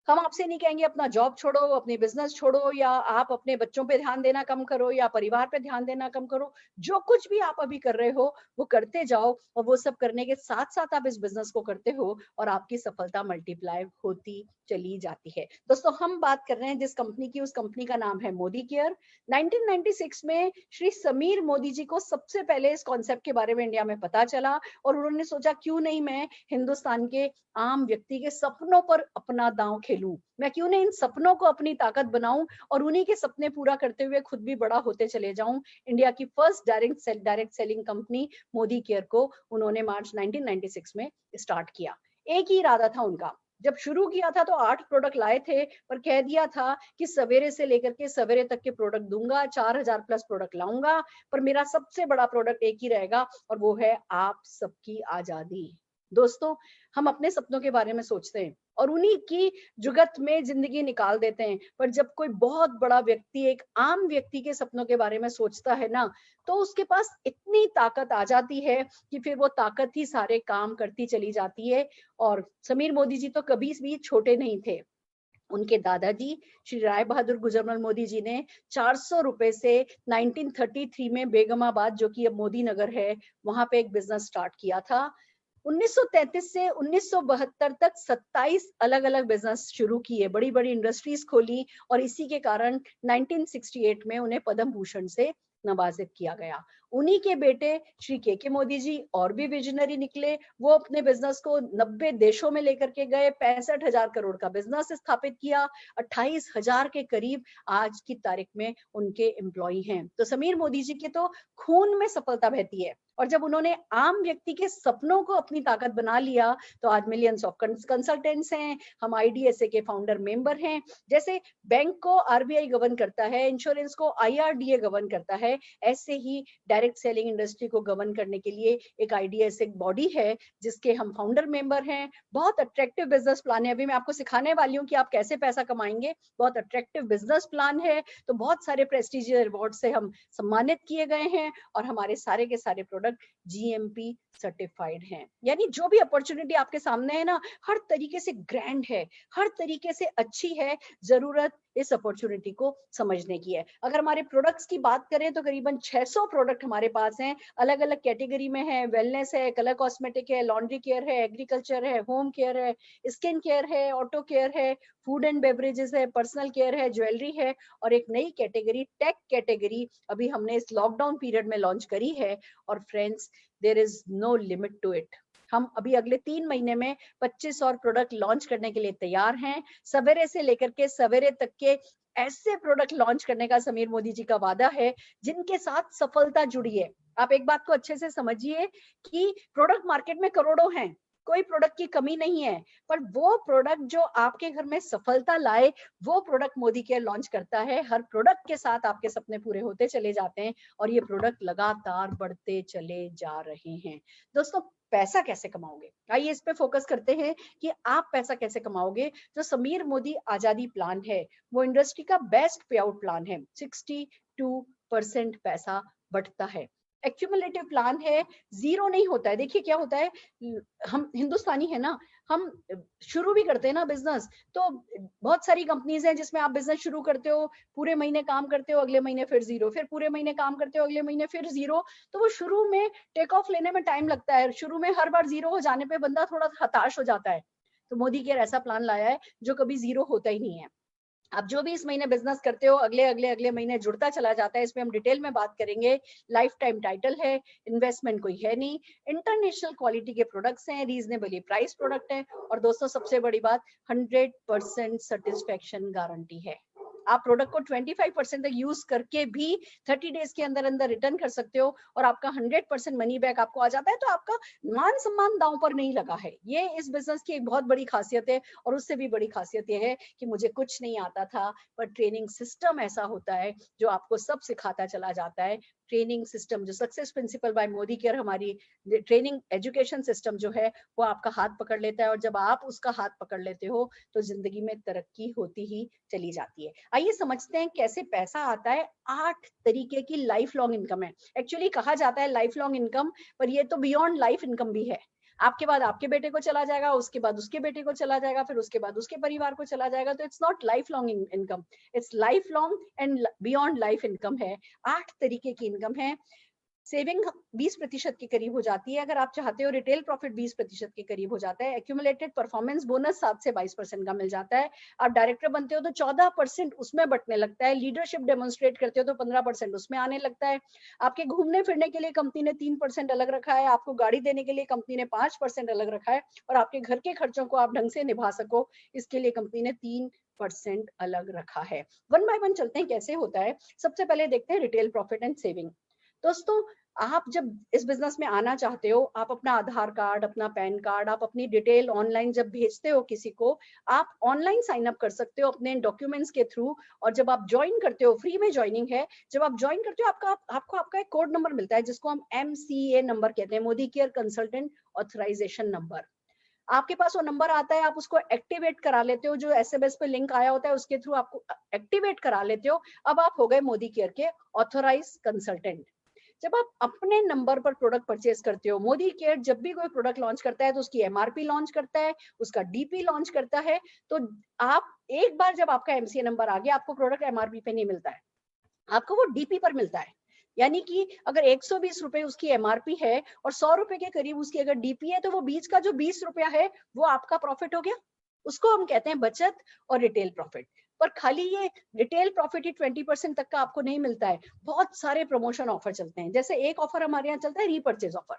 हम आपसे नहीं कहेंगे अपना जॉब छोड़ो, अपनी बिजनेस छोड़ो, या आप अपने बच्चों पे ध्यान देना कम करो, या परिवार पे ध्यान देना कम करो। जो कुछ भी आप अभी कर रहे हो वो करते जाओ, और वो सब करने के साथ साथ आप इस बिजनेस को करते हो और आपकी सफलता मल्टीप्लाई होती चली जाती है। दोस्तों, हम बात कर रहे हैं जिस कंपनी की, उस कंपनी का नाम है मोदी केयर। 1996 में श्री समीर मोदी जी को सबसे पहले इस कॉन्सेप्ट के बारे में इंडिया में पता चला, और उन्होंने सोचा क्यों नहीं मैं हिंदुस्तान के आम व्यक्ति के सपनों पर अपना दांव खेलूं, मैं क्यों नहीं इन सपनों को अपनी ताकत बनाऊं और उन्हीं के सपने पूरा करते हुए खुद भी बड़ा होते चले जाऊं। इंडिया की first direct selling company Modi care को उन्होंने मार्च 1996 में स्टार्ट किया। एक ही इरादा था उनका। जब शुरू किया था तो 8 प्रोडक्ट लाए थे, पर कह दिया था कि सवेरे से लेकर के सवेरे तक के प्रोडक्ट दूंगा, 4000 प्लस प्रोडक्ट लाऊंगा, पर मेरा सबसे बड़ा प्रोडक्ट एक ही रहेगा, और वो है आप सबकी आजादी। दोस्तों, हम अपने सपनों के बारे में सोचते हैं और उन्हीं की जुगत में जिंदगी निकाल देते हैं, पर जब कोई बहुत बड़ा व्यक्ति एक आम व्यक्ति के सपनों के बारे में सोचता है ना, तो उसके पास इतनी ताकत आ जाती है कि फिर वो ताकत ही सारे काम करती चली जाती है। और समीर मोदी जी तो कभी भी छोटे नहीं थे। उनके दादाजी श्री राय बहादुर गुजरमल मोदी जी ने 400 रुपए से 1933 में बेगमाबाद, जो कि अब मोदी नगर है, वहां पे एक बिजनेस स्टार्ट किया था। 1933 से 1972 तक 27 अलग अलग बिजनेस शुरू किए, बड़ी बड़ी इंडस्ट्रीज खोली, और इसी के कारण 1968 में उन्हें पद्म भूषण से नवाजित किया गया। उन्हीं के बेटे श्री के मोदी जी और भी विजनरी निकले। वो अपने बिजनेस को 90 देशों में लेकर के गए, 65,000 करोड़ का बिजनेस स्थापित किया, 28,000 के करीब आज की तारीख में उनके एम्प्लॉय हैं। तो समीर मोदी जी के तो खून में सफलता बहती है, और जब उन्होंने आम व्यक्ति के सपनों को अपनी ताकत बना लिया तो आज मिलियंस ऑफ कंसल्टेंट्स हैं, हम IDSA के फाउंडर मेंबर हैं। जैसे बैंक को RBI गवर्न करता है, इंश्योरेंस को IRDA गवर्न करता है, है, ऐसे ही डायरेक्ट सेलिंग इंडस्ट्री को गवर्न करने के लिए एक IDS एक बॉडी है जिसके हम फाउंडर मेंबर हैं। बहुत अट्रैक्टिव बिजनेस प्लान है, अभी मैं आपको सिखाने वाली हूँ कि आप कैसे पैसा कमाएंगे। बहुत अट्रैक्टिव बिजनेस प्लान है, तो बहुत सारे प्रेस्टीजियस अवार्ड से हम सम्मानित किए गए हैं और हमारे सारे के सारे प्रोडक्ट GMP सर्टिफाइड हैं। यानी जो भी अपॉर्चुनिटी आपके सामने है ना, हर तरीके से ग्रैंड है, हर तरीके से अच्छी है। जरूरत इस अपॉर्चुनिटी को समझने की है। अगर हमारे प्रोडक्ट्स की बात करें तो करीबन 600 प्रोडक्ट हमारे पास हैं, अलग अलग कैटेगरी में है। वेलनेस है, कलर कॉस्मेटिक है, लॉन्ड्री केयर है, एग्रीकल्चर है, होम केयर है, स्किन केयर है, ऑटो केयर है, फूड एंड बेवरेजेस है, पर्सनल केयर है, ज्वेलरी है, और एक नई कैटेगरी टेक कैटेगरी अभी हमने इस लॉकडाउन पीरियड में लॉन्च करी है। और friends, there is no limit to it. हम अभी अगले 3 महीने में 25 और प्रोडक्ट लॉन्च करने के लिए तैयार हैं। सवेरे से लेकर के सवेरे तक के ऐसे प्रोडक्ट लॉन्च करने का समीर मोदी जी का वादा है जिनके साथ सफलता जुड़ी है। आप एक बात को अच्छे से समझिए कि प्रोडक्ट मार्केट में करोड़ों हैं, कोई प्रोडक्ट की कमी नहीं है, पर वो प्रोडक्ट जो आपके घर में सफलता लाए, वो प्रोडक्ट मोदी केयर लॉन्च करता है। हर प्रोडक्ट के साथ आपके सपने पूरे होते चले जाते हैं और ये प्रोडक्ट लगातार बढ़ते चले जा रहे हैं। दोस्तों, पैसा कैसे कमाओगे? आइए इस पे फोकस करते हैं कि आप पैसा कैसे कमाओगे। जो समीर मोदी आजादी प्लान है वो इंडस्ट्री का बेस्ट पे आउट प्लान है। 62% पैसा बढ़ता है। एक्यूमुलेटिव प्लान है, जीरो नहीं होता है। देखिए क्या होता है, हम हिंदुस्तानी है ना, हम शुरू भी करते हैं ना बिजनेस, तो बहुत सारी कंपनीज हैं जिसमें आप बिजनेस शुरू करते हो, पूरे महीने काम करते हो, अगले महीने फिर जीरो, फिर पूरे महीने काम करते हो, अगले महीने फिर जीरो। तो वो शुरू में टेक ऑफ लेने में टाइम लगता है, शुरू में हर बार जीरो हो जाने पे बंदा थोड़ा हताश हो जाता है। तो मोदी केयर ऐसा प्लान लाया है जो कभी जीरो होता ही नहीं है। आप जो भी इस महीने बिजनेस करते हो, अगले अगले अगले महीने जुड़ता चला जाता है। इसमें हम डिटेल में बात करेंगे। लाइफ टाइम टाइटल है, इन्वेस्टमेंट कोई है नहीं, इंटरनेशनल क्वालिटी के प्रोडक्ट्स हैं, रीजनेबली प्राइस प्रोडक्ट है, और दोस्तों सबसे बड़ी बात 100% सेटिस्फेक्शन गारंटी है। आप प्रोडक्ट को 25% तक यूज करके भी 30 डेज के अंदर अंदर रिटर्न कर सकते हो और आपका 100% मनी बैक आपको आ जाता है। तो आपका मान सम्मान दांव पर नहीं लगा है। ये इस बिजनेस की एक बहुत बड़ी खासियत है। और उससे भी बड़ी खासियत ये है कि मुझे कुछ नहीं आता था, पर ट्रेनिंग सिस्टम ऐसा होता है जो आपको सब सिखाता चला जाता है। ट्रेनिंग सिस्टम जो success principal bye Modi care, हमारी ट्रेनिंग एजुकेशन सिस्टम जो है वो आपका हाथ पकड़ लेता है, और जब आप उसका हाथ पकड़ लेते हो तो जिंदगी में तरक्की होती ही चली जाती है। आइए समझते हैं कैसे पैसा आता है। 8 तरीके की लाइफ लॉन्ग इनकम है। एक्चुअली कहा जाता है लाइफ लॉन्ग इनकम, पर ये तो बियॉन्ड लाइफ इनकम भी है। आपके बाद आपके बेटे को चला जाएगा, उसके बाद उसके बेटे को चला जाएगा, फिर उसके बाद उसके परिवार को चला जाएगा। तो it's not life long income, it's life long and beyond life income है। 8 तरीके की इनकम है। सेविंग 20% के करीब हो जाती है अगर आप चाहते हो। रिटेल प्रॉफिट 20% के करीब हो जाता है। एक्यूमुलेटेड परफॉर्मेंस बोनस 7 से 22% का मिल जाता है। आप डायरेक्टर बनते हो तो 14% उसमें बटने लगता है। लीडरशिप डेमोन्स्ट्रेट करते हो तो 15% उसमें आने लगता है। आपके घूमने फिरने के लिए कंपनी ने 3% अलग रखा है। आपको गाड़ी देने के लिए कंपनी ने 5% अलग रखा है। और आपके घर के खर्चों को आप ढंग से निभा सको, इसके लिए कंपनी ने 3% अलग रखा है। वन बाय वन चलते हैं कैसे होता है। सबसे पहले देखते हैं रिटेल प्रॉफिट एंड सेविंग। दोस्तों, आप जब इस बिजनेस में आना चाहते हो, आप अपना आधार कार्ड, अपना पैन कार्ड, आप अपनी डिटेल ऑनलाइन जब भेजते हो किसी को, आप ऑनलाइन साइन अप कर सकते हो अपने डॉक्यूमेंट्स के थ्रू। और जब आप ज्वाइन करते हो, फ्री में ज्वाइनिंग है, जब आप ज्वाइन करते हो आपका एक कोड नंबर मिलता है जिसको हम MCA नंबर कहते हैं, Modi care consultant authorisation number. आपके पास वो नंबर आता है, आप उसको एक्टिवेट करा लेते हो। जो SMS पे लिंक आया होता है उसके थ्रू आपको एक्टिवेट करा लेते हो। अब आप हो गए मोदी केयर के ऑथराइज कंसल्टेंट। जब आप अपने नंबर पर प्रोडक्ट परचेज करते हो, मोदी केयर जब भी कोई प्रोडक्ट लॉन्च करता है तो उसकी MRP लॉन्च करता है, उसका DP लॉन्च करता है। तो आप एक बार जब आपका MCA नंबर आ गया, आपको प्रोडक्ट MRP पे नहीं मिलता है, आपको वो DP पर मिलता है। यानी कि अगर 120 रुपए उसकी MRP है और 100 रुपए के करीब उसकी अगर DP है, तो वो बीच का जो 20 रुपया है वो आपका प्रॉफिट हो गया। उसको हम कहते हैं बचत और रिटेल प्रॉफिट। पर खाली ये रिटेल प्रॉफिट ही 20% तक का आपको नहीं मिलता है। बहुत सारे प्रमोशन ऑफर चलते हैं। जैसे एक ऑफर हमारे यहाँ चलता है रीपर्चेज ऑफर।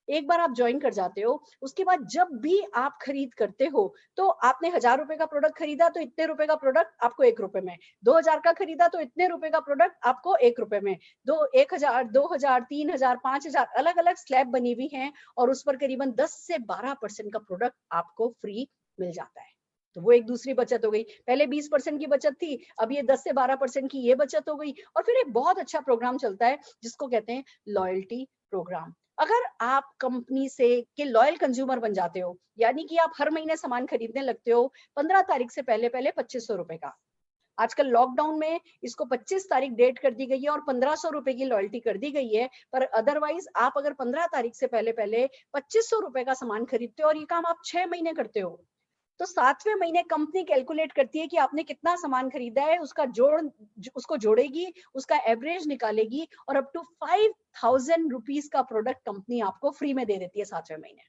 एक बार आप ज्वाइन कर जाते हो, उसके बाद जब भी आप खरीद करते हो, तो आपने 1000 रुपए का प्रोडक्ट खरीदा तो इतने रुपए का प्रोडक्ट आपको 1 रुपए में, 2000 का खरीदा तो इतने रुपए का प्रोडक्ट आपको 1 रुपए में, 1000, 2000, 3000, 5000 अलग अलग स्लैब बनी हुई हैं और उस पर करीबन 10 से 12% का प्रोडक्ट आपको फ्री मिल जाता है। तो वो एक दूसरी बचत हो गई। पहले 20% की बचत थी, अब ये 10 से 12% की ये बचत हो गई। और फिर एक बहुत अच्छा प्रोग्राम चलता है जिसको कहते हैं लॉयल्टी प्रोग्राम। अगर आप कंपनी से के लॉयल कंज्यूमर बन जाते हो, यानी कि आप हर महीने सामान खरीदने लगते हो 15 तारीख से पहले 2500 रुपए का। आजकल लॉकडाउन में इसको 25 तारीख डेट कर दी गई है और 1500 रुपए की लॉयल्टी कर दी गई है। पर अदरवाइज आप अगर 15 तारीख से पहले 2500 रुपए का सामान खरीदते हो और ये काम आप 6 महीने करते हो, तो 7वें महीने कंपनी कैलकुलेट करती है कि आपने कितना सामान खरीदा है, उसको जोड़ेगी, उसका एवरेज निकालेगी और अप टू 5000 रुपीज का प्रोडक्ट कंपनी आपको फ्री में दे देती है 7वें महीने।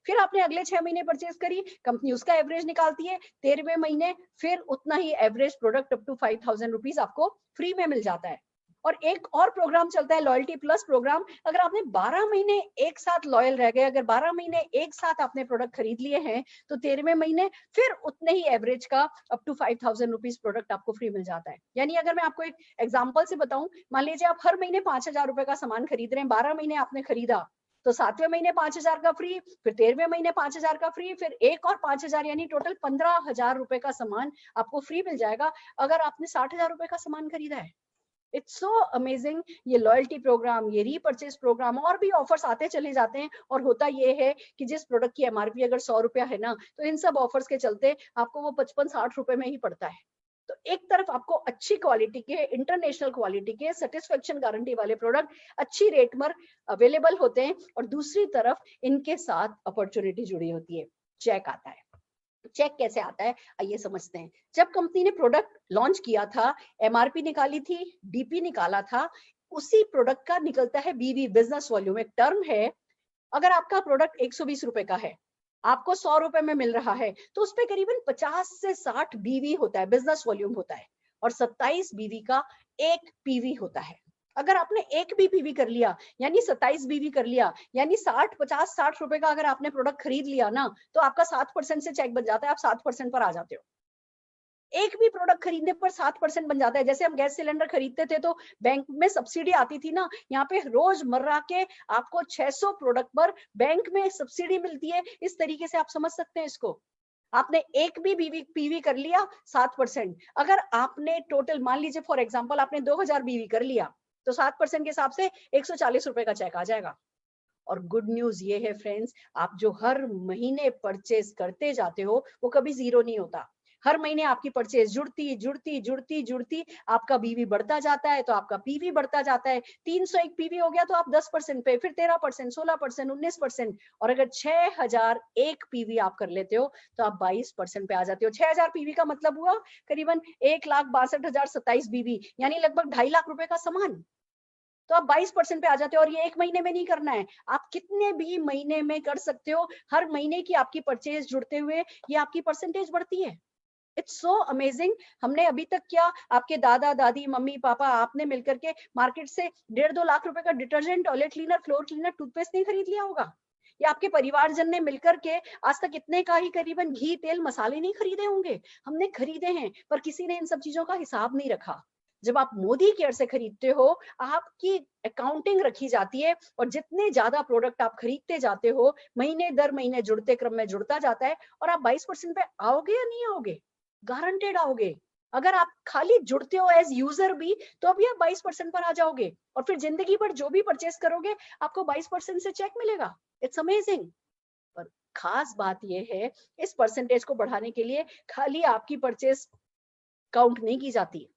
फिर आपने अगले 6 महीने परचेज करी, कंपनी उसका एवरेज निकालती है 13वें महीने, फिर उतना ही average product up to 5000 rupees आपको फ्री में मिल जाता है। और एक और प्रोग्राम चलता है लॉयल्टी प्लस प्रोग्राम। अगर आपने 12 महीने एक साथ लॉयल रह गए, अगर 12 महीने एक साथ आपने प्रोडक्ट खरीद लिए हैं, तो 13वें महीने फिर उतने ही एवरेज का अप टू 5000 रुपीज प्रोडक्ट आपको फ्री मिल जाता है। यानी अगर मैं आपको एक एग्जांपल से बताऊं, मान लीजिए आप हर महीने 5000 रुपए का सामान खरीद रहे हैं, 12 महीने आपने खरीदा, तो 7वें महीने 5000 का फ्री, फिर 13वें महीने 5000 का फ्री, फिर एक और 5000, यानी टोटल 15000 रुपए का सामान आपको फ्री मिल जाएगा अगर आपने 60000 रुपए का सामान खरीदा है। It's so amazing. ये लॉयल्टी प्रोग्राम, ये रीपर्चेज प्रोग्राम, और भी ऑफर्स आते चले जाते हैं। और होता ये है कि जिस प्रोडक्ट की एमआरपी अगर 100 रुपया है ना, तो इन सब ऑफर्स के चलते आपको वो 55-60 रुपए में ही पड़ता है। तो एक तरफ आपको अच्छी क्वालिटी के, इंटरनेशनल क्वालिटी के, सेटिस्फेक्शन गारंटी वाले प्रोडक्ट अच्छी रेट पर अवेलेबल होते हैं, और दूसरी तरफ इनके साथ अपॉर्चुनिटी जुड़ी होती है। चेक आता है। चेक कैसे आता है, आइए समझते हैं। जब कंपनी ने प्रोडक्ट लॉन्च किया था, एमआरपी निकाली थी, डीपी निकाला था, उसी प्रोडक्ट का निकलता है बीवी, बिजनेस वॉल्यूम। एक टर्म है, अगर आपका प्रोडक्ट 120 रुपए का है, आपको 100 रुपए में मिल रहा है, तो उस पे करीबन 50 से 60 बीवी होता है, बिजनेस वॉल्यूम होता है, और 27 बीवी का एक पीवी होता है। अगर आपने एक भी पीवी कर लिया, यानी 27 बीवी कर लिया, यानी 50-60 रुपए का अगर आपने प्रोडक्ट खरीद लिया ना, तो आपका 7% से चेक बन जाता है, आप 7% पर आ जाते हो। एक भी प्रोडक्ट खरीदने पर 7% बन जाता है। जैसे हम गैस सिलेंडर खरीदते थे तो बैंक में सब्सिडी आती थी ना, यहाँ पे रोजमर्रा के आपको 600 प्रोडक्ट पर बैंक में सब्सिडी मिलती है। इस तरीके से आप समझ सकते हैं इसको। आपने एक भी पीवी कर लिया, 7%। अगर आपने टोटल, मान लीजिए फॉर एग्जांपल आपने 2000 बीवी कर लिया, तो 7% के हिसाब से 140 रुपए का चेक आ जाएगा। और गुड न्यूज ये है फ्रेंड्स, आप जो हर महीने परचेज करते जाते हो, वो कभी जीरो नहीं होता। हर महीने आपकी परचेज जुड़ती आपका बीवी बढ़ता जाता है, तो आपका पीवी बढ़ता जाता है। 301 पीवी हो गया तो आप 10% पे, फिर 13%, 16%, 19%, और अगर 6001 पीवी आप कर लेते हो तो आप 22% पे आ जाते हो। 6000 पीवी का मतलब हुआ करीबन 1,62,027 बीवी, यानी लगभग 2.5 लाख रुपए का सामान। तो आप 22% पे आ जाते हो। और ये एक महीने में नहीं करना है, आप कितने भी महीने में कर सकते हो। हर महीने की आपकी परचेज जुड़ते हुए ये आपकी परसेंटेज बढ़ती है। It's so amazing. हमने अभी तक क्या, आपके दादा दादी, मम्मी पापा, आपने मिलकर के मार्केट से 1.5-2 लाख रुपए का detergent, toilet cleaner, floor cleaner, toothpaste नहीं खरीद लिया होगा? या आपके परिवारजन ने मिलकर के आज तक इतने का ही करीबन घी, तेल, मसाले नहीं खरीदे होंगे? हमने खरीदे हैं, पर किसी ने इन सब चीजों का हिसाब नहीं रखा। जब आप मोदी केयर से खरीदते हो, आपकी अकाउंटिंग रखी जाती है, और जितने ज्यादा प्रोडक्ट आप खरीदते जाते हो, महीने दर महीने जुड़ते क्रम में जुड़ता जाता है, और आप 22% पे आओगे या नहीं आओगे? गारंटेड आओगे। अगर आप खाली जुड़ते हो एज यूजर भी, तो भी आप 22% पर आ जाओगे, और फिर जिंदगी भर जो भी परचेस करोगे आपको 22% से चेक मिलेगा। It's amazing. पर खास बात यह है, इस परसेंटेज को बढ़ाने के लिए खाली आपकी परचेस काउंट नहीं की जाती।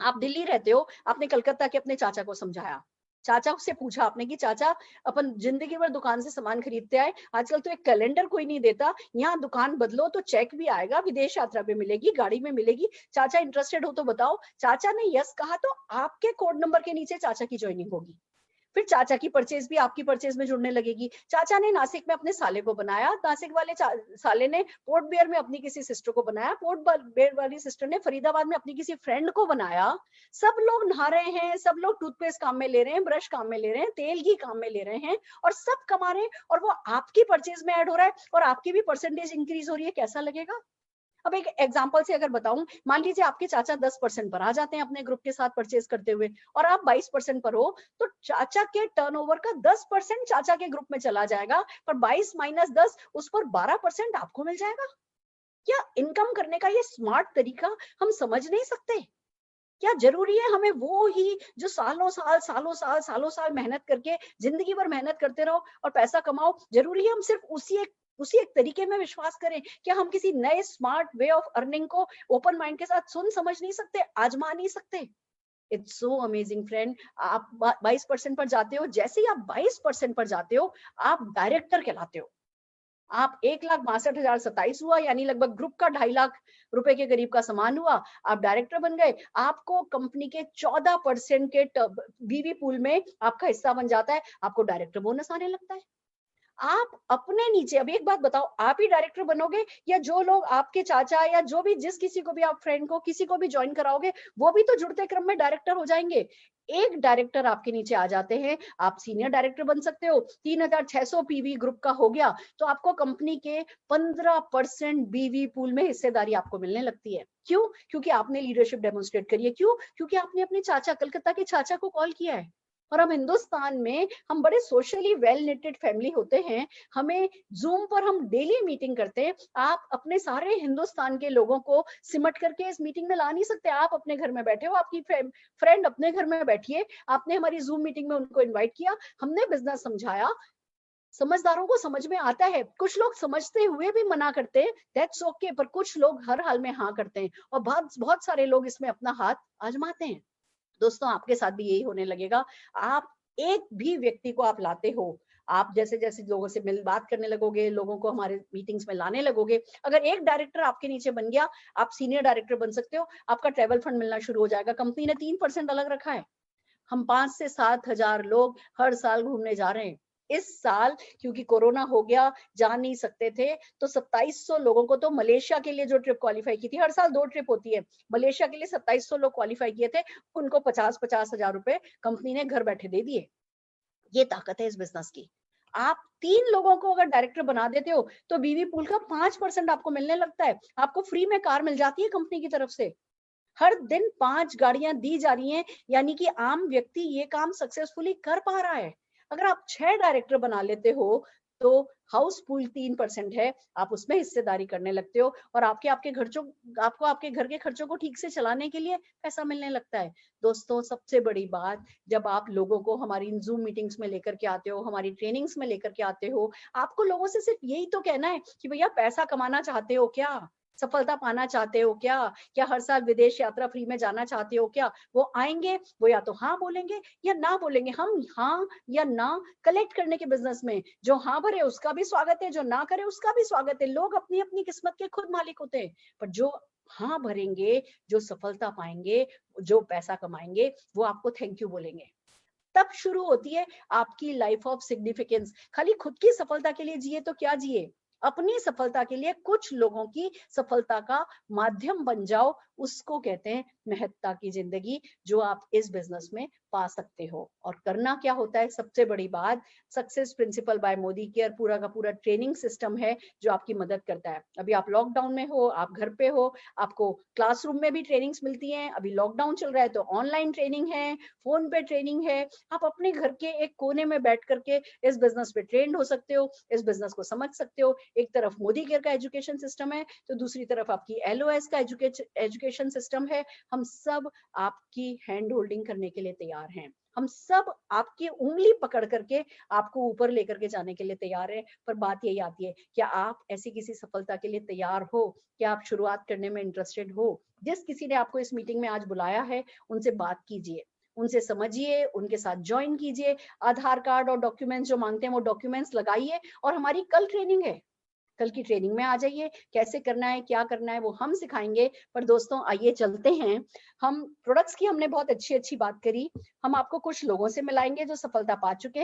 आप दिल्ली रहते हो, आपने कलकत्ता के अपने चाचा को समझाया, चाचा से पूछा आपने कि चाचा, अपन जिंदगी भर दुकान से सामान खरीदते आए, आजकल तो एक कैलेंडर कोई नहीं देता, यहाँ दुकान बदलो तो चेक भी आएगा, विदेश यात्रा पे मिलेगी, गाड़ी में मिलेगी, चाचा इंटरेस्टेड हो तो बताओ। चाचा ने यस कहा तो आपके कोड नंबर के नीचे चाचा की ज्वाइनिंग होगी। फिर चाचा की परचेज भी आपकी परचेज में जुड़ने लगेगी। चाचा ने नासिक में अपने साले को बनाया, नासिक वाले साले ने पोर्ट ब्लेयर में अपनी किसी सिस्टर को बनाया, पोर्ट ब्लेयर वाली सिस्टर ने फरीदाबाद में अपनी किसी फ्रेंड को बनाया। सब लोग नहा रहे हैं, सब लोग टूथपेस्ट काम में ले रहे हैं, ब्रश काम में ले रहे हैं, तेल घी काम में ले रहे हैं, और सब कमा रहे हैं, और वो आपकी परचेज में ऐड हो रहा है, और आपकी भी परसेंटेज इंक्रीज हो रही है। कैसा लगेगा? अब एक एग्जांपल से अगर बताऊं, मान लीजिए आपके चाचा 10% पर आ जाते हैं अपने ग्रुप के साथ परचेज करते हुए, और आप 22% पर हो, तो चाचा के टर्नओवर का 10% चाचा के ग्रुप में चला जाएगा, पर 22 - 10 उस पर 12% आपको मिल जाएगा। क्या इनकम करने का ये स्मार्ट तरीका हम समझ नहीं सकते? क्या जरूरी है हमें वो ही जो सालों साल मेहनत करके जिंदगी भर मेहनत करते रहो और पैसा कमाओ? जरूरी है हम सिर्फ उसी एक तरीके में विश्वास करें? क्या हम किसी नए स्मार्ट वे ऑफ अर्निंग को ओपन माइंड के साथ सुन समझ नहीं सकते, आजमा नहीं सकते? It's so amazing friend. आप 22% पर जाते हो, जैसे ही आप 22% पर जाते हो आप डायरेक्टर कहलाते हो। आप 1,62,027 हुआ, यानी लगभग ग्रुप का 2.5 लाख रुपए के करीब का सामान हुआ, आप डायरेक्टर बन गए। आपको कंपनी के 14% के बीवी पूल में आपका हिस्सा बन जाता है, आपको डायरेक्टर बोनस आने लगता है। आप अपने नीचे, अभी एक बात बताओ, आप ही डायरेक्टर बनोगे या जो लोग आपके चाचा या जो भी, जिस किसी को भी आप फ्रेंड को किसी को भी ज्वाइन कराओगे, वो भी तो जुड़ते क्रम में डायरेक्टर हो जाएंगे। एक डायरेक्टर आपके नीचे आ जाते हैं, आप सीनियर डायरेक्टर बन सकते हो। 3,600 पीवी ग्रुप का हो गया तो आपको कंपनी के 15% बीवी पूल में हिस्सेदारी आपको मिलने लगती है। क्यों? क्योंकि आपने लीडरशिप डेमोन्स्ट्रेट करी है। क्यों? क्योंकि आपने अपने चाचा, कलकत्ता के चाचा को कॉल किया है। और हम हिंदुस्तान में, हम बड़े सोशली वेल नेटेड फैमिली होते हैं, हमें जूम पर हम डेली मीटिंग करते हैं। आप अपने सारे हिंदुस्तान के लोगों को सिमट करके इस मीटिंग में ला नहीं सकते। आप अपने घर में बैठे हो, आपकी फ्रेंड अपने घर में बैठी है, आपने हमारी जूम मीटिंग में उनको इन्वाइट किया, हमने बिजनेस समझाया, समझदारों को समझ में आता है। कुछ लोग समझते हुए भी मना करते हैं, दैट्स ओके, पर कुछ लोग हर हाल में हाँ करते हैं और बहुत बहुत सारे लोग इसमें अपना हाथ आजमाते हैं। दोस्तों, आपके साथ भी यही होने लगेगा। आप एक भी व्यक्ति को आप लाते हो, आप जैसे जैसे लोगों से मिल बात करने लगोगे, लोगों को हमारे मीटिंग्स में लाने लगोगे, अगर एक डायरेक्टर आपके नीचे बन गया, आप सीनियर डायरेक्टर बन सकते हो, आपका ट्रैवल फंड मिलना शुरू हो जाएगा। कंपनी ने 3% अलग रखा है। हम 5 से 7 हजार लोग हर साल घूमने जा रहे हैं। इस साल क्योंकि कोरोना हो गया, जा नहीं सकते थे, तो 2700 लोगों को तो मलेशिया के लिए जो ट्रिप क्वालिफाई की थी, हर साल 2 ट्रिप होती है, मलेशिया के लिए 2700 लोग क्वालिफाई किए थे, उनको 50-50 हजार रुपए कंपनी ने घर बैठे दे दिए। ये ताकत है इस बिजनेस की। आप 3 लोगों को अगर डायरेक्टर बना देते हो तो बीवी पूल का 5% आपको मिलने लगता है। आपको फ्री में कार मिल जाती है कंपनी की तरफ से। हर दिन 5 गाड़ियां दी जा रही हैं, यानी कि आम व्यक्ति ये काम सक्सेसफुली कर पा रहा है। अगर आप 6 डायरेक्टर बना लेते हो तो हाउस पूल 3% है, आप उसमें हिस्सेदारी करने लगते हो और आपको आपके घर के खर्चों को ठीक से चलाने के लिए पैसा मिलने लगता है। दोस्तों, सबसे बड़ी बात, जब आप लोगों को हमारी जूम मीटिंग्स में लेकर के आते हो, हमारी ट्रेनिंग्स में लेकर के आते हो, आपको लोगों से सिर्फ यही तो कहना है कि भैया पैसा कमाना चाहते हो क्या? सफलता पाना चाहते हो क्या? क्या हर साल विदेश यात्रा फ्री में जाना चाहते हो क्या? वो आएंगे, वो या तो हाँ बोलेंगे या ना बोलेंगे। हम हाँ या ना कलेक्ट करने के बिजनेस में, जो हाँ भरे उसका भी स्वागत है, जो ना करे उसका भी स्वागत है। लोग अपनी अपनी किस्मत के खुद मालिक होते हैं, पर जो हाँ भरेंगे, जो सफलता पाएंगे, जो पैसा कमाएंगे, वो आपको थैंक यू बोलेंगे। तब शुरू होती है आपकी लाइफ ऑफ सिग्निफिकेंस। खाली खुद की सफलता के लिए जिए तो क्या जिए, अपनी सफलता के लिए कुछ लोगों की सफलता का माध्यम बन जाओ, उसको कहते हैं महत्ता की जिंदगी, जो आप इस बिजनेस में पा सकते हो। और करना क्या होता है, सबसे बड़ी बात, success principal bye Modi care पूरा का पूरा ट्रेनिंग सिस्टम है जो आपकी मदद करता है। अभी आप लॉकडाउन में हो, आप घर पे हो, आपको क्लासरूम में भी ट्रेनिंग्स मिलती हैं, अभी लॉकडाउन चल रहा है तो ऑनलाइन ट्रेनिंग है, फोन पे ट्रेनिंग है। आप अपने घर के एक कोने में बैठ करके इस बिजनेस पे ट्रेंड हो सकते हो, इस बिजनेस को समझ सकते हो। एक तरफ मोदी केयर का एजुकेशन सिस्टम है तो दूसरी तरफ आपकी LOS का एजुकेशन सिस्टम है। हम सब आपकी हैंड होल्डिंग करने के लिए तैयार हैं। हम सब आपकी उंगली पकड़ करके आपको ऊपर लेकर के जाने के लिए तैयार है। पर बात यही आती है, क्या आप ऐसी किसी सफलता के लिए तैयार हो? क्या आप शुरुआत करने में इंटरेस्टेड हो? जिस किसी ने आपको इस मीटिंग में आज बुलाया है, उनसे बात कीजिए, उनसे समझिए, उनके साथ ज्वाइन कीजिए। आधार कार्ड और डॉक्यूमेंट्स जो मांगते हैं वो डॉक्यूमेंट्स लगाइए। और हमारी कल ट्रेनिंग है, कल की ट्रेनिंग में आ जाइए। कैसे करना है, क्या करना है, वो हम सिखाएंगे। पर दोस्तों, आइए चलते हैं। हम प्रोडक्ट्स की हमने बहुत अच्छी बात करी, हम आपको कुछ लोगों से मिलाएंगे जो सफलता पा चुके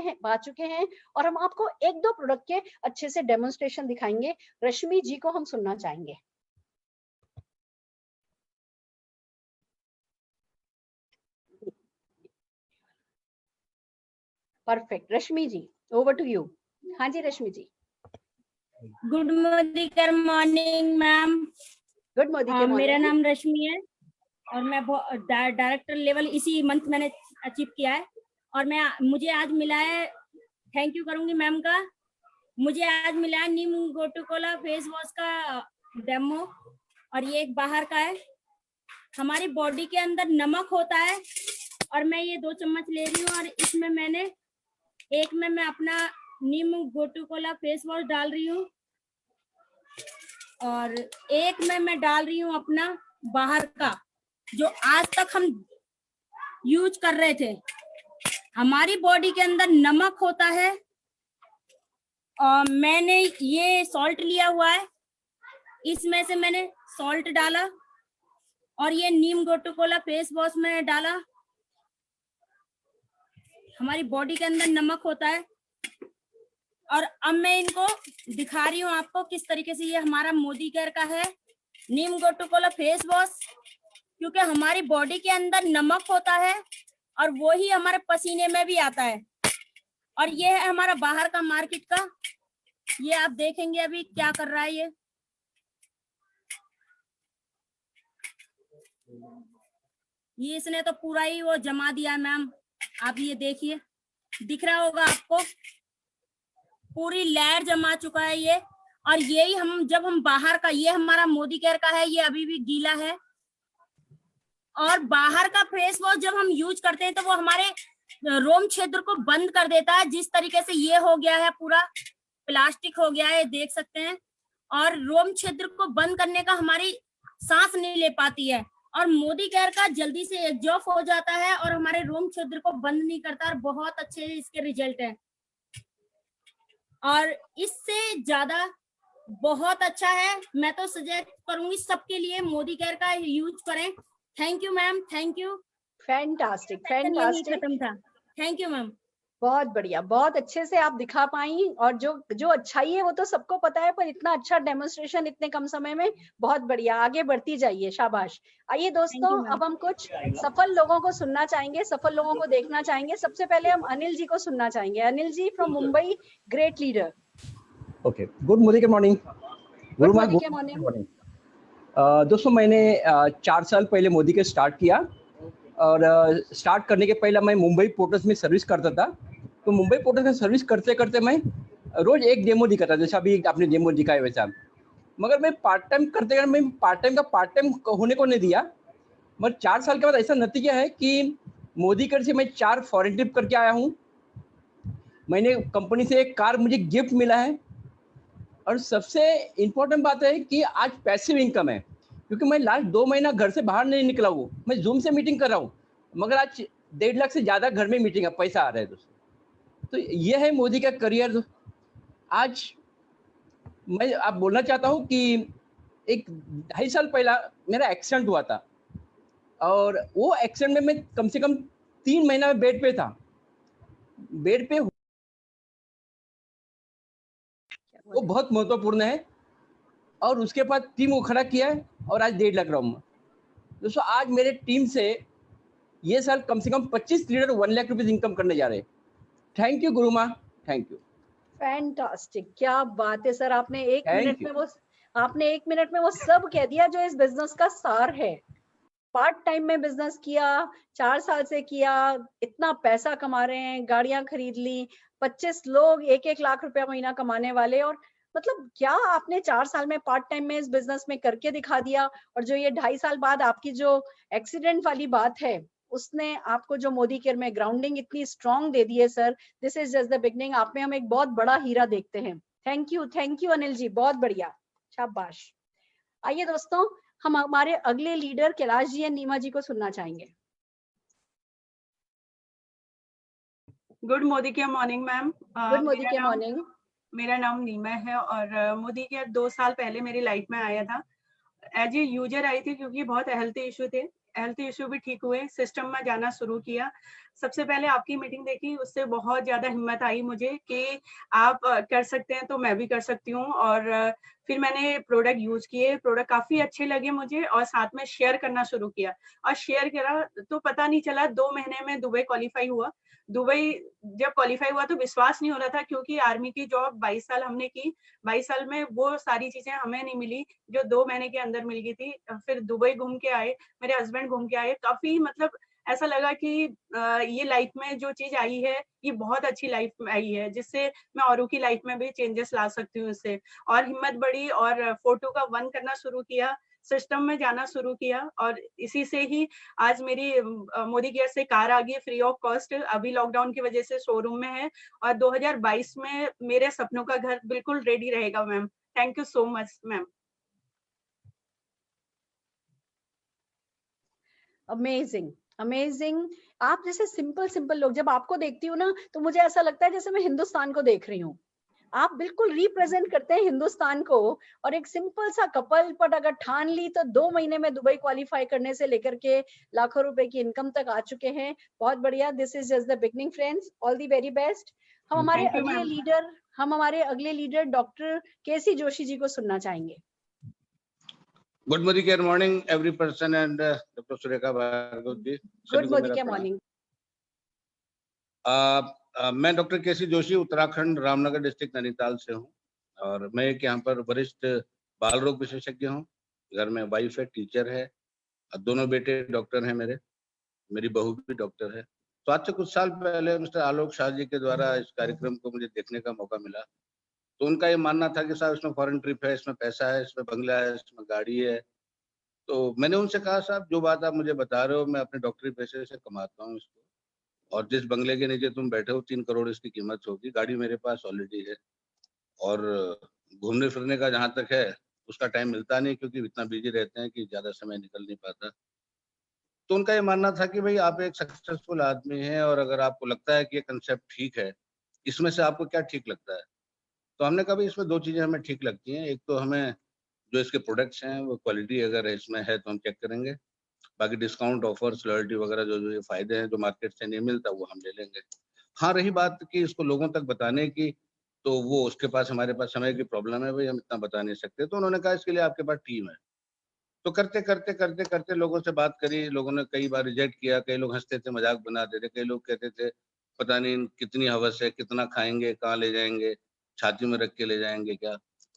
हैं और हम आपको 1-2 प्रोडक्ट के अच्छे से डेमोन्स्ट्रेशन दिखाएंगे। रश्मि जी को हम सुनना चाहेंगे। Perfect, Rashmi ji, over to you. हाँ जी Rashmi ji. Good morning ma'am. Good morning. मेरा नाम रश्मि है और मैं डायरेक्टर लेवल इसी मंथ मैंने अचीव किया है और मुझे आज मिला है, थैंक यू करूंगी मैम का, मुझे आज मिला है नीम गोटू कोला फेस वॉश का डेमो, और ये एक बाहर का है। हमारी बॉडी के अंदर नमक होता है और मैं ये 2 चम्मच ले रही हूँ और इसमें मैंने एक में मैं अपना नीम गोटूकोला फेस वॉश डाल रही हूँ और एक में मैं डाल रही हूँ अपना बाहर का जो आज तक हम यूज कर रहे थे। हमारी बॉडी के अंदर नमक होता है और मैंने ये सॉल्ट लिया हुआ है, इसमें से मैंने सॉल्ट डाला और ये नीम गोटूकोला फेस वॉश में डाला। हमारी बॉडी के अंदर नमक होता है और अब मैं इनको दिखा रही हूँ आपको किस तरीके से। ये हमारा मोदी केयर का है नीम गोटूकोला फेस वॉश, क्योंकि हमारी बॉडी के अंदर नमक होता है और वो ही हमारे पसीने में भी आता है। और ये है हमारा बाहर का मार्केट का, ये आप देखेंगे अभी क्या कर रहा है ये इसने तो पूरा ही वो जमा दिया है मैम। आप ये देखिए, दिख रहा होगा आपको, पूरी लेयर जमा चुका है ये। और यही हम जब हम बाहर का, ये हमारा मोदी केयर का है, ये अभी भी गीला है। और बाहर का फेस वॉश जब हम यूज करते हैं तो वो हमारे रोम क्षेत्र को बंद कर देता है। जिस तरीके से ये हो गया है, पूरा प्लास्टिक हो गया है, देख सकते हैं। और रोम क्षेत्र को बंद करने का हमारी सांस नहीं ले पाती है। और मोदी केयर का जल्दी से एग्जॉस्ट हो जाता है और हमारे रोम क्षेत्र को बंद नहीं करता। और बहुत अच्छे इसके रिजल्ट है और इससे ज्यादा बहुत अच्छा है। मैं तो सजेस्ट करूंगी सबके लिए मोदी केयर का यूज करें। Thank you ma'am, thank you. Fantastic, fantastic, खत्म था। Thank you ma'am. बहुत बढ़िया, बहुत अच्छे से आप दिखा पाई। और जो अच्छाई है वो तो सबको पता है, पर इतना अच्छा डेमोन्स्ट्रेशन इतने कम समय में, बहुत बढ़िया। आगे बढ़ती जाइए, शाबाश। आइए दोस्तों, अब हम कुछ सफल लोगों को सुनना चाहेंगे, सफल लोगों को देखना चाहेंगे। सबसे पहले हम अनिल जी को सुनना चाहेंगे। Anil ji from Mumbai, great leader. Okay, good Modi के मॉर्निंग। गुड मोदी के मॉर्निंग। दोस्तों, मैंने 4 साल पहले मोदी के स्टार्ट किया और स्टार्ट करने के पहले मैं मुंबई पोर्टल्स में सर्विस करता था। तो मुंबई पोर्टल्स में सर्विस करते करते मैं रोज एक डेमो दिखाता था, जैसा अभी आपने डेमो दिखाया वैसा। मगर मैं पार्ट टाइम करते मैं पार्ट टाइम होने को नहीं दिया। मगर 4 साल के बाद ऐसा नतीजा है कि मोदी केयर से मैं 4 फॉरेन ट्रिप करके आया हूँ। मैंने कंपनी से एक कार मुझे गिफ्ट मिला है। और सबसे इम्पोर्टेंट बात है कि आज पैसिव इनकम है, क्योंकि मैं लास्ट 2 महीना घर से बाहर नहीं निकला हूँ। मैं जूम से मीटिंग कर रहा हूँ, मगर आज 1.5 लाख से ज़्यादा घर में मीटिंग है, पैसा आ रहा है दोस्तों। तो ये है मोदी का करियर। आज मैं आप बोलना चाहता हूँ कि एक 2.5 साल पहला मेरा एक्सीडेंट हुआ था और वो एक्सीडेंट में मैं कम से कम 3 महीना में बेड पे था। बेड पे वो बहुत महत्वपूर्ण है। और उसके बाद टीम को खड़ा किया है और आज 1.5 लाख राउंड। दोस्तों, आज मेरे टीम से ये साल कम से कम 25 लीडर 1 लाख रुपीज इनकम करने जा रहे हैं। थैंक यू गुरु माँ, थैंक यू। फैंटास्टिक, क्या बात है सर। आपने एक मिनट में वो सब कह दिया जो इस बिजनेस का सार है। पार्ट टाइम में बिजनेस किया, 4 साल से किया, इतना पैसा कमा रहे हैं, गाड़ियां खरीद ली, 25 लोग 1-1 लाख रुपया महीना कमाने वाले। और मतलब क्या आपने 4 साल में पार्ट टाइम में इस बिजनेस में करके दिखा दिया। और जो ये 2.5 साल बाद आपकी जो एक्सीडेंट वाली बात है, उसने आपको जो मोदी केयर में ग्राउंडिंग इतनी स्ट्रॉन्ग दे दी है sir. This is just the beginning. आप में हम एक बहुत बड़ा हीरा देखते हैं। थैंक यू अनिल जी, बहुत बढ़िया, शाबाश। आइए दोस्तों, हम हमारे अगले लीडर कैलाश जी और नीमा जी को सुनना चाहेंगे। Good Modi care morning ma'am. Good Modi care morning. मेरा नाम नीमा है और मोदी केयर 2 साल पहले मेरी लाइफ में आया था। एज ए यूजर आई थी, क्योंकि बहुत हेल्थ इशू थे। हेल्थ इशू भी ठीक हुए, सिस्टम में जाना शुरू किया। सबसे पहले आपकी मीटिंग देखी, उससे बहुत ज्यादा हिम्मत आई मुझे कि आप कर सकते हैं तो मैं भी कर सकती हूँ। और फिर मैंने प्रोडक्ट यूज किए, प्रोडक्ट काफी अच्छे लगे मुझे और साथ में शेयर करना शुरू किया। और शेयर करा तो पता नहीं चला 2 महीने में दुबई क्वालिफाई हुआ। दुबई जब क्वालिफाई हुआ तो विश्वास नहीं हो रहा था, क्योंकि आर्मी की जॉब 22 साल हमने की। 22 साल में वो सारी चीजें हमें नहीं मिली जो 2 महीने के अंदर मिल गई थी। फिर दुबई घूम के आए, मेरे हस्बैंड घूम के आए, काफी मतलब ऐसा लगा कि ये लाइफ में जो चीज आई है ये बहुत अच्छी लाइफ में आई है, जिससे मैं औरों की लाइफ में भी चेंजेस ला सकती हूँ इससे। और हिम्मत बढ़ी और 4-2 का 1 करना शुरू किया, सिस्टम में जाना शुरू किया, और इसी से ही आज मेरी मोदी केयर से कार आ गई फ्री ऑफ कॉस्ट। अभी लॉकडाउन की वजह से शोरूम में है, और 2022 में मेरे सपनों का घर बिल्कुल रेडी रहेगा ma'am. Thank you so much ma'am. Amazing, amazing. आप जैसे सिंपल लोग, जब आपको देखती हूँ ना तो मुझे ऐसा लगता है जैसे मैं हिंदुस्तान को देख रही हूँ। आप बिल्कुल रिप्रेजेंट करते हैं हिंदुस्तान को। और एक सिंपल सा कपल पर अगर ठान ली तो 2 महीने में दुबई क्वालिफाई करने से लेकर के लाखों रुपए की इनकम तक आ चुके हैं। बहुत बढ़िया। This is just the beginning friends. All the very best. हम हमारे अगले leader doctor KC Joshi ji को सुनना चाहेंगे। Good Modi morning every person and doctor Surekha Bhargava ji. Good Modi morning. मैं doctor KC Joshi Uttarakhand Ramnagar district Nainital से हूँ, और मैं एक यहाँ पर वरिष्ठ बाल रोग विशेषज्ञ हूँ। घर में वाइफ है, टीचर है, दोनों बेटे डॉक्टर हैं मेरी बहू भी डॉक्टर है। तो आज से कुछ साल पहले मिस्टर आलोक शाह जी के द्वारा इस कार्यक्रम को मुझे देखने का मौका मिला। तो उनका ये मानना था कि साहब इसमें फॉरेन ट्रिप है, इसमें पैसा है, इसमें बंगला है, इसमें गाड़ी है। तो मैंने उनसे कहा साहब जो बात आप मुझे बता रहे हो मैं अपने डॉक्टरी पैसे से कमाता हूँ इसको, और जिस बंगले के नीचे तुम बैठे हो 3 करोड़ इसकी कीमत होगी, गाड़ी मेरे पास ऑलरेडी है, और घूमने फिरने का जहाँ तक है उसका टाइम मिलता नहीं क्योंकि इतना बिजी रहते हैं कि ज्यादा समय निकल नहीं पाता। तो उनका ये मानना था कि भाई आप एक सक्सेसफुल आदमी हैं, और अगर आपको लगता है कि ये कंसेप्ट ठीक है, इसमें से आपको क्या ठीक लगता है। तो हमने कहा भाई इसमें 2 चीजें हमें ठीक लगती हैं। एक तो हमें जो इसके प्रोडक्ट्स हैं वो क्वालिटी अगर इसमें है तो हम चेक करेंगे, बाकी डिस्काउंट ऑफर्स लॉयल्टी वगैरह जो ये फायदे हैं जो मार्केट से नहीं मिलता वो हम ले लेंगे। हाँ, रही बात कि इसको लोगों तक बताने की, तो वो उसके पास हमारे पास समय की प्रॉब्लम है, भाई हम इतना बता नहीं सकते। तो उन्होंने कहा इसके लिए आपके पास टीम है। तो करते लोगों से बात करी, लोगों ने कई बार रिजेक्ट किया, कई लोग हंसते थे, मजाक बनाते थे, कई लोग कहते थे पता नहीं कितनी हवस है, कितना खाएंगे, कहाँ ले जाएंगे, छाती में रख के ले जाएंगे क्या।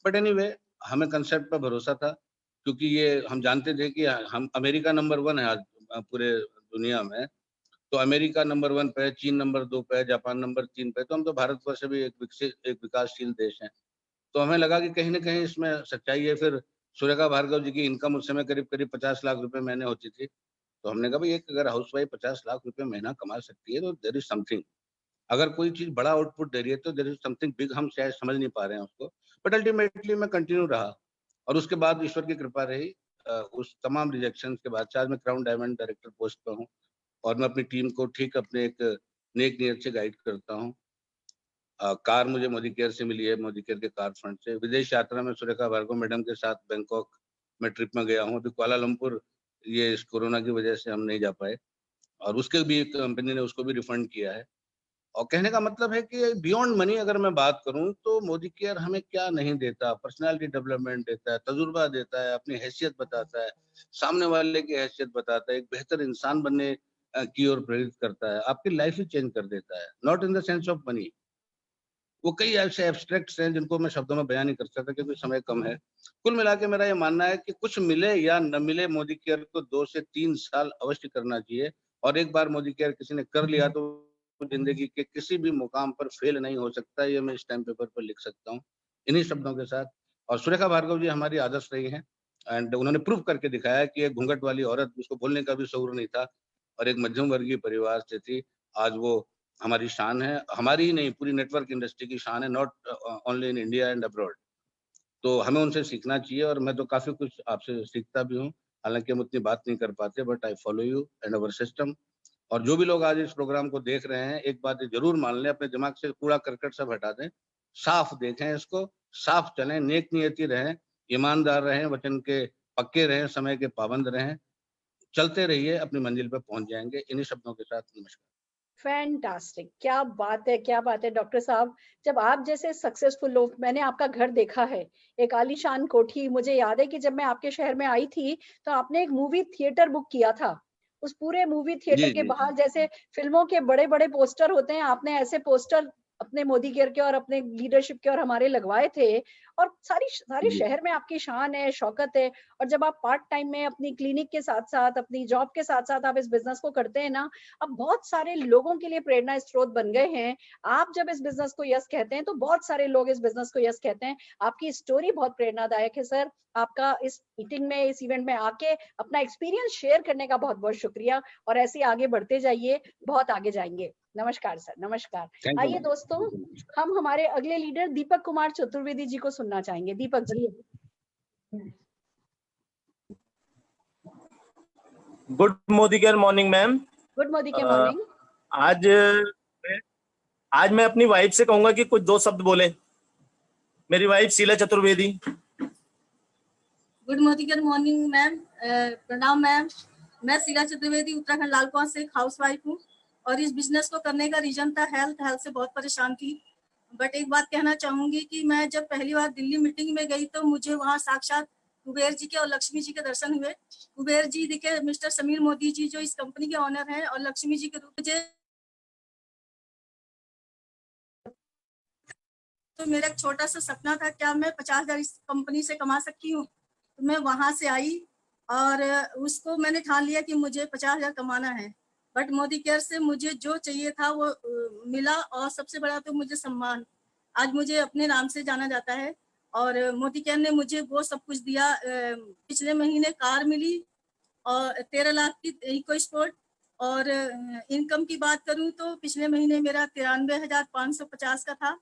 बट एनीवे हमें कंसेप्ट पर भरोसा था, क्योंकि ये हम जानते थे कि हम अमेरिका नंबर 1 है आज पूरे दुनिया में। तो अमेरिका नंबर 1 पे है, चीन नंबर 2 पे है, जापान नंबर 3 पे, तो हम तो भारतवर्ष भी एक विकासशील देश है। तो हमें लगा कि कहीं ना कहीं इसमें सच्चाई है। फिर सुरेखा भार्गव जी की इनकम उस समय करीब 50 लाख रुपए महीने होती थी। तो हमने कहा भाई एक अगर हाउस वाइफ 50 लाख रुपए महीना कमा सकती है तो देयर इज समथिंग। अगर कोई चीज बड़ा आउटपुट दे रही है तो देयर इज समथिंग बिग, हम शायद समझ नहीं पा रहे हैं उसको। बट अल्टीमेटली मैं कंटिन्यू रहा, और उसके बाद ईश्वर की कृपा रही। उस तमाम रिजेक्शन के बाद आज मैं क्राउन डायमंड डायरेक्टर पोस्ट पर हूँ, और मैं अपनी टीम को ठीक अपने एक नेक नियत से गाइड करता हूँ। कार मुझे मोदी केयर से मिली है, मोदी केयर के कार फंड से। विदेश यात्रा में सुरेखा भार्गव मैडम के साथ बैंकॉक में ट्रिप में गया हूँ। अभी कुआलालंपुर ये इस कोरोना की वजह से हम नहीं जा पाए, और उसके भी कंपनी ने उसको भी रिफंड किया है। और कहने का मतलब है कि बियॉन्ड मनी अगर मैं बात करूं तो मोदी केयर हमें क्या नहीं देता। पर्सनालिटी डेवलपमेंट देता है, तजुर्बा देता है, अपनी हैसियत बताता है, सामने वाले की हैसियत बताता है, एक बेहतर इंसान बनने की ओर प्रेरित करता है, आपकी लाइफ ही चेंज कर देता है। Not in the sense of money, वो कई ऐसे एब्स्ट्रैक्ट्स हैं जिनको मैं शब्दों में बयान नहीं कर सकता क्योंकि समय कम है। कुल मिला के मेरा ये मानना है कि कुछ मिले या न मिले, मोदी केयर को 2 से 3 साल अवश्य करना चाहिए। और एक बार मोदी केयर किसी ने कर लिया तो जिंदगी के किसी भी मुकाम पर फेल नहीं हो सकता। ये मैं स्टैम्प पेपर पर लिख सकता हूँ इन्हीं शब्दों के साथ। और सुरेखा भार्गव जी हमारी आदर्श रही हैं, एंड उन्होंने प्रूव करके दिखाया कि एक घूंघट वाली औरत, उसको बोलने का भी शऊर नहीं था, और एक मध्यम वर्गीय परिवार से थी। आज वो हमारी शान है, हमारी ही नहीं पूरी नेटवर्क इंडस्ट्री की शान है, not only in India and abroad. तो हमें उनसे सीखना चाहिए, और मैं तो काफी कुछ आपसे सीखता भी हूँ। हालांकि हम उतनी बात नहीं कर पाते, but I follow you and our system. और जो भी लोग आज इस प्रोग्राम को देख रहे हैं, एक बात जरूर मान लें, अपने दिमाग से कूड़ा करकट सब हटा दें, साफ देखें इसको, साफ चलें, नेक नियति रहें, ईमानदार रहें, वचन के पक्के रहें, समय के पाबंद रहें, चलते रहिए, अपनी मंजिल पर पहुंच जाएंगे। इन्हीं शब्दों के साथ नमस्कार। फैंटास्टिक, क्या बात है, क्या बात है डॉक्टर साहब। जब आप जैसे सक्सेसफुल लोग, मैंने आपका घर देखा है, एक आलीशान कोठी। मुझे याद है कि जब मैं आपके शहर में आई थी तो आपने एक मूवी थिएटर बुक किया था। उस पूरे मूवी थिएटर के बाहर जैसे फिल्मों के बड़े बड़े पोस्टर होते हैं, आपने ऐसे पोस्टर अपने मोदी केयर के और अपने लीडरशिप के और हमारे लगवाए थे। और सारी शहर में आपकी शान है, शौकत है। और जब आप पार्ट टाइम में अपनी क्लिनिक के साथ साथ, अपनी जॉब के साथ साथ आप इस बिजनेस को करते हैं ना, अब बहुत सारे लोगों के लिए प्रेरणा स्रोत बन गए हैं। आप जब इस बिजनेस को यस कहते हैं तो बहुत सारे लोग इस बिजनेस को यस कहते हैं। आपकी स्टोरी बहुत प्रेरणादायक है सर। आपका इस मीटिंग में, इस इवेंट में आके अपना एक्सपीरियंस शेयर करने का बहुत बहुत शुक्रिया, और ऐसे आगे बढ़ते जाइए, बहुत आगे जाएंगे। नमस्कार सर, नमस्कार। आइए दोस्तों, हम हमारे अगले लीडर दीपक कुमार चतुर्वेदी जी को सुनना चाहेंगे। Deepak ji. Good Modi care morning ma'am. Good Modi care morning. आज मैं अपनी वाइफ से कहूंगा कि कुछ 2 शब्द बोले। मेरी wife Sheela Chaturvedi. Good Modi care morning ma'am. प्रणाम मैम। मैं शीला चतुर्वेदी उत्तराखंड लालकुआं से हाउस वाइफ हूँ, और इस बिजनेस को करने का रीजन था हेल्थ से बहुत परेशान थी। बट एक बात कहना चाहूंगी कि मैं जब पहली बार दिल्ली मीटिंग में गई तो मुझे वहाँ साक्षात कुबेर जी के और लक्ष्मी जी के दर्शन हुए। कुबेर जी दिखे मिस्टर समीर मोदी जी, जो इस कंपनी के ऑनर हैं, और लक्ष्मी जी के रूप में तो मेरा एक छोटा सा सपना था, क्या मैं 50,000 इस कंपनी से कमा सकती हूँ। तो मैं वहां से आई और उसको मैंने ठान लिया कि मुझे 50,000 कमाना है। बट मोदी केयर से मुझे जो चाहिए था वो मिला, और सबसे बड़ा तो मुझे सम्मान। आज मुझे अपने नाम से जाना जाता है, और मोदी केयर ने मुझे वो सब कुछ दिया। पिछले महीने कार मिली और 13 लाख की इको स्पोर्ट। और इनकम की बात करूं तो पिछले महीने मेरा 93,550 का था।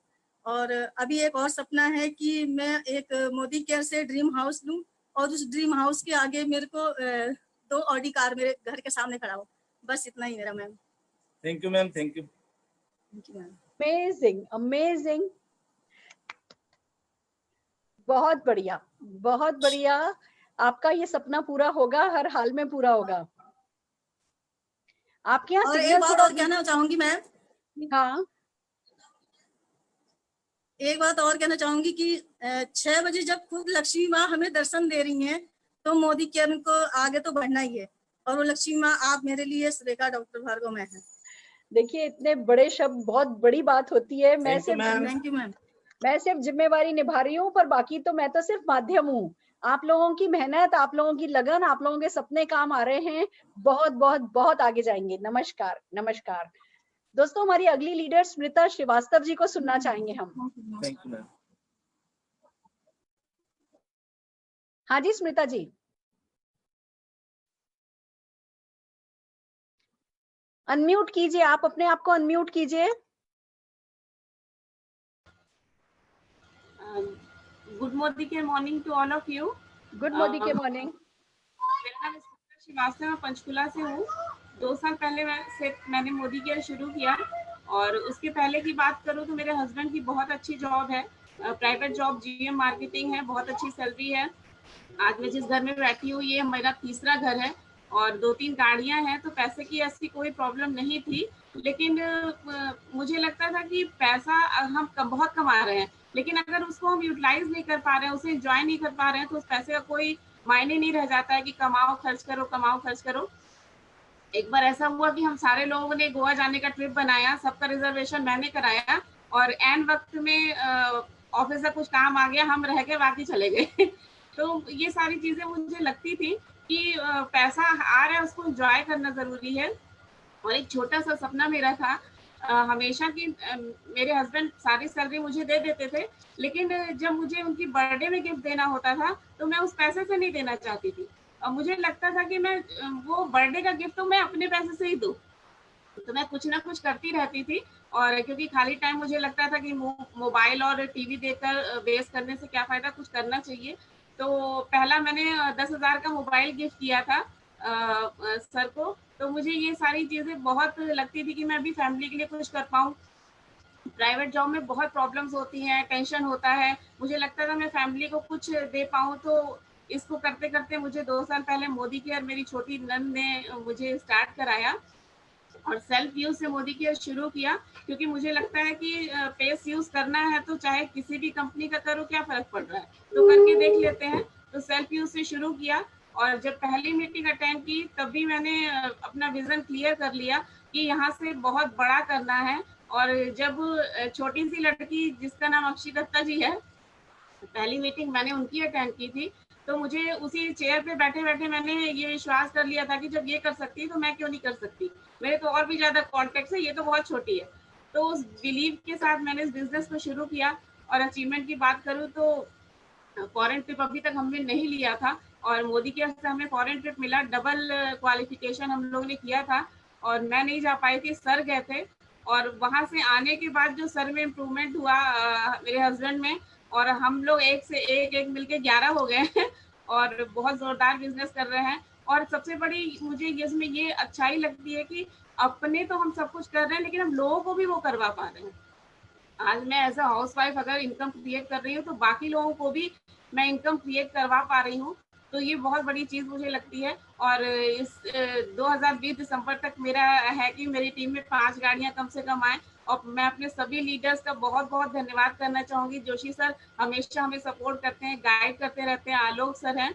और अभी एक और सपना है कि मैं एक मोदी केयर से ड्रीम हाउस लूं, और उस ड्रीम हाउस के आगे मेरे को 2 ऑडी कार मेरे घर के सामने खड़ा हो। बस इतना ही मेरा ma'am. Thank you ma'am. Thank you ma'am. Amazing amazing, बहुत बढ़िया, बहुत बढ़िया। आपका ये सपना पूरा होगा, हर हाल में पूरा होगा। आपके यहाँ और एक बात और कहना चाहूंगी मैम। हाँ, एक बात और कहना चाहूंगी कि 6 बजे जब खुद लक्ष्मी माँ हमें दर्शन दे रही हैं, तो मोदी केयर को आगे तो बढ़ना ही है। और वो लक्ष्मी माँ आप मेरे लिए सुरेखा डॉक्टर भार्गव में है। देखिए, इतने बड़े शब्द बहुत बड़ी बात होती है। मैं सिर्फ थैंक यू मैम। मैं सिर्फ जिम्मेवारी निभा रही हूँ, पर बाकी तो मैं तो सिर्फ माध्यम हूँ। आप लोगों की मेहनत, आप लोगों की लगन, आप लोगों के सपने काम आ रहे हैं। बहुत बहुत बहुत आगे जाएंगे। नमस्कार, नमस्कार दोस्तों। हमारी अगली लीडर स्मृता श्रीवास्तव जी को सुनना चाहेंगे हम। Thank you ma'am. हाँ जी स्मृता जी, अनम्यूट कीजिए, आप अपने आप को अनम्यूट कीजिए। गुड मोदी के morning to all of you. Good Modi के मॉर्निंग। मेरा नाम स्मृता श्रीवास्तव, मैं पंचकुला से हूँ। 2 साल पहले मैंने मोदी केयर शुरू किया, और उसके पहले की बात करूँ तो मेरे हस्बैंड की बहुत अच्छी जॉब है, प्राइवेट जॉब, जीएम मार्केटिंग है, बहुत अच्छी सैलरी है। आज मैं जिस घर में बैठी हूँ ये मेरा तीसरा घर है, और 2-3 गाड़ियां हैं, तो पैसे की ऐसी कोई प्रॉब्लम नहीं थी। लेकिन मुझे लगता था कि पैसा हम बहुत कमा रहे हैं, लेकिन अगर उसको हम यूटिलाइज नहीं कर पा रहे हैं, उसे एंजॉय नहीं कर पा रहे हैं, तो उस पैसे का कोई मायने नहीं रह जाता है कि कमाओ खर्च करो, कमाओ खर्च करो। एक बार ऐसा हुआ कि हम सारे लोगों ने गोवा जाने का ट्रिप बनाया, सबका रिजर्वेशन मैंने कराया, और एंड वक्त में ऑफिस से कुछ काम आ गया, हम रह गए, बाकी चले गए। तो ये सारी चीजें मुझे लगती थी कि पैसा आ रहा है, उसको एंजॉय करना जरूरी है। और एक छोटा सा सपना मेरा था हमेशा कि मेरे हस्बैंड सारी सैलरी मुझे दे देते थे, लेकिन जब मुझे उनकी बर्थडे में गिफ्ट देना होता था तो मैं उस पैसे से नहीं देना चाहती थी। और मुझे लगता था कि मैं वो बर्थडे का गिफ्ट तो मैं अपने पैसे से ही दूं, तो मैं कुछ ना कुछ करती रहती थी। और क्योंकि खाली टाइम मुझे लगता था कि मोबाइल और टीवी देखकर वेस्ट करने से क्या फायदा, कुछ करना चाहिए। तो पहला मैंने 10,000 का मोबाइल गिफ्ट किया था सर को। तो मुझे ये सारी चीजें बहुत लगती थी कि मैं अभी फैमिली के लिए कुछ कर पाऊँ। प्राइवेट जॉब में बहुत प्रॉब्लम्स होती हैं, टेंशन होता है, मुझे लगता था मैं फैमिली को कुछ दे पाऊँ। तो इसको करते करते मुझे 2 साल पहले मोदी केयर मेरी छोटी नंद ने मुझे स्टार्ट कराया, और सेल्फ यूज से मोदी केयर शुरू किया, क्योंकि मुझे लगता है कि पेस यूज करना है तो चाहे किसी भी कंपनी का करो, क्या फर्क पड़ रहा है, तो करके देख लेते हैं। तो सेल्फ यूज से शुरू किया, और जब पहली मीटिंग अटेंड की तब भी मैंने अपना विजन क्लियर कर लिया कि यहाँ से बहुत बड़ा करना है। और जब छोटी सी लड़की जिसका नाम अक्षय दत्ता जी है, पहली मीटिंग मैंने उनकी अटेंड की थी, तो मुझे उसी चेयर पे बैठे बैठे मैंने ये विश्वास कर लिया था कि जब ये कर सकती है तो मैं क्यों नहीं कर सकती, मेरे तो और भी ज्यादा कॉन्टेक्ट है, ये तो बहुत छोटी है। तो उस बिलीव के साथ मैंने इस बिजनेस को शुरू किया। और अचीवमेंट की बात करूँ तो फॉरेन ट्रिप अभी तक हमने नहीं लिया था, और मोदी के से हमें फॉरेन ट्रिप मिला, डबल क्वालिफिकेशन हम लोग ने किया था, और मैं नहीं जा पाई थी, सर गए थे। और वहां से आने के बाद जो सर में इम्प्रूवमेंट हुआ मेरे हस्बैंड में, और हम लोग एक से एक मिलके 11 हो गए हैं और बहुत जोरदार बिजनेस कर रहे हैं। और सबसे बड़ी मुझे इसमें ये अच्छाई लगती है कि अपने तो हम सब कुछ कर रहे हैं, लेकिन हम लोगों को भी वो करवा पा रहे हैं। आज मैं एज अ हाउस वाइफ अगर इनकम क्रिएट कर रही हूँ, तो बाकी लोगों को भी मैं इनकम क्रिएट करवा पा रही हूँ, तो ये बहुत बड़ी चीज मुझे लगती है। और इस 2020 दिसंबर तक मेरा है कि मेरी टीम में 5 गाड़ियां कम से कम आए। और मैं अपने सभी लीडर्स का बहुत बहुत धन्यवाद करना चाहूंगी। जोशी सर हमेशा हमें सपोर्ट करते हैं, गाइड करते रहते हैं, आलोक सर हैं।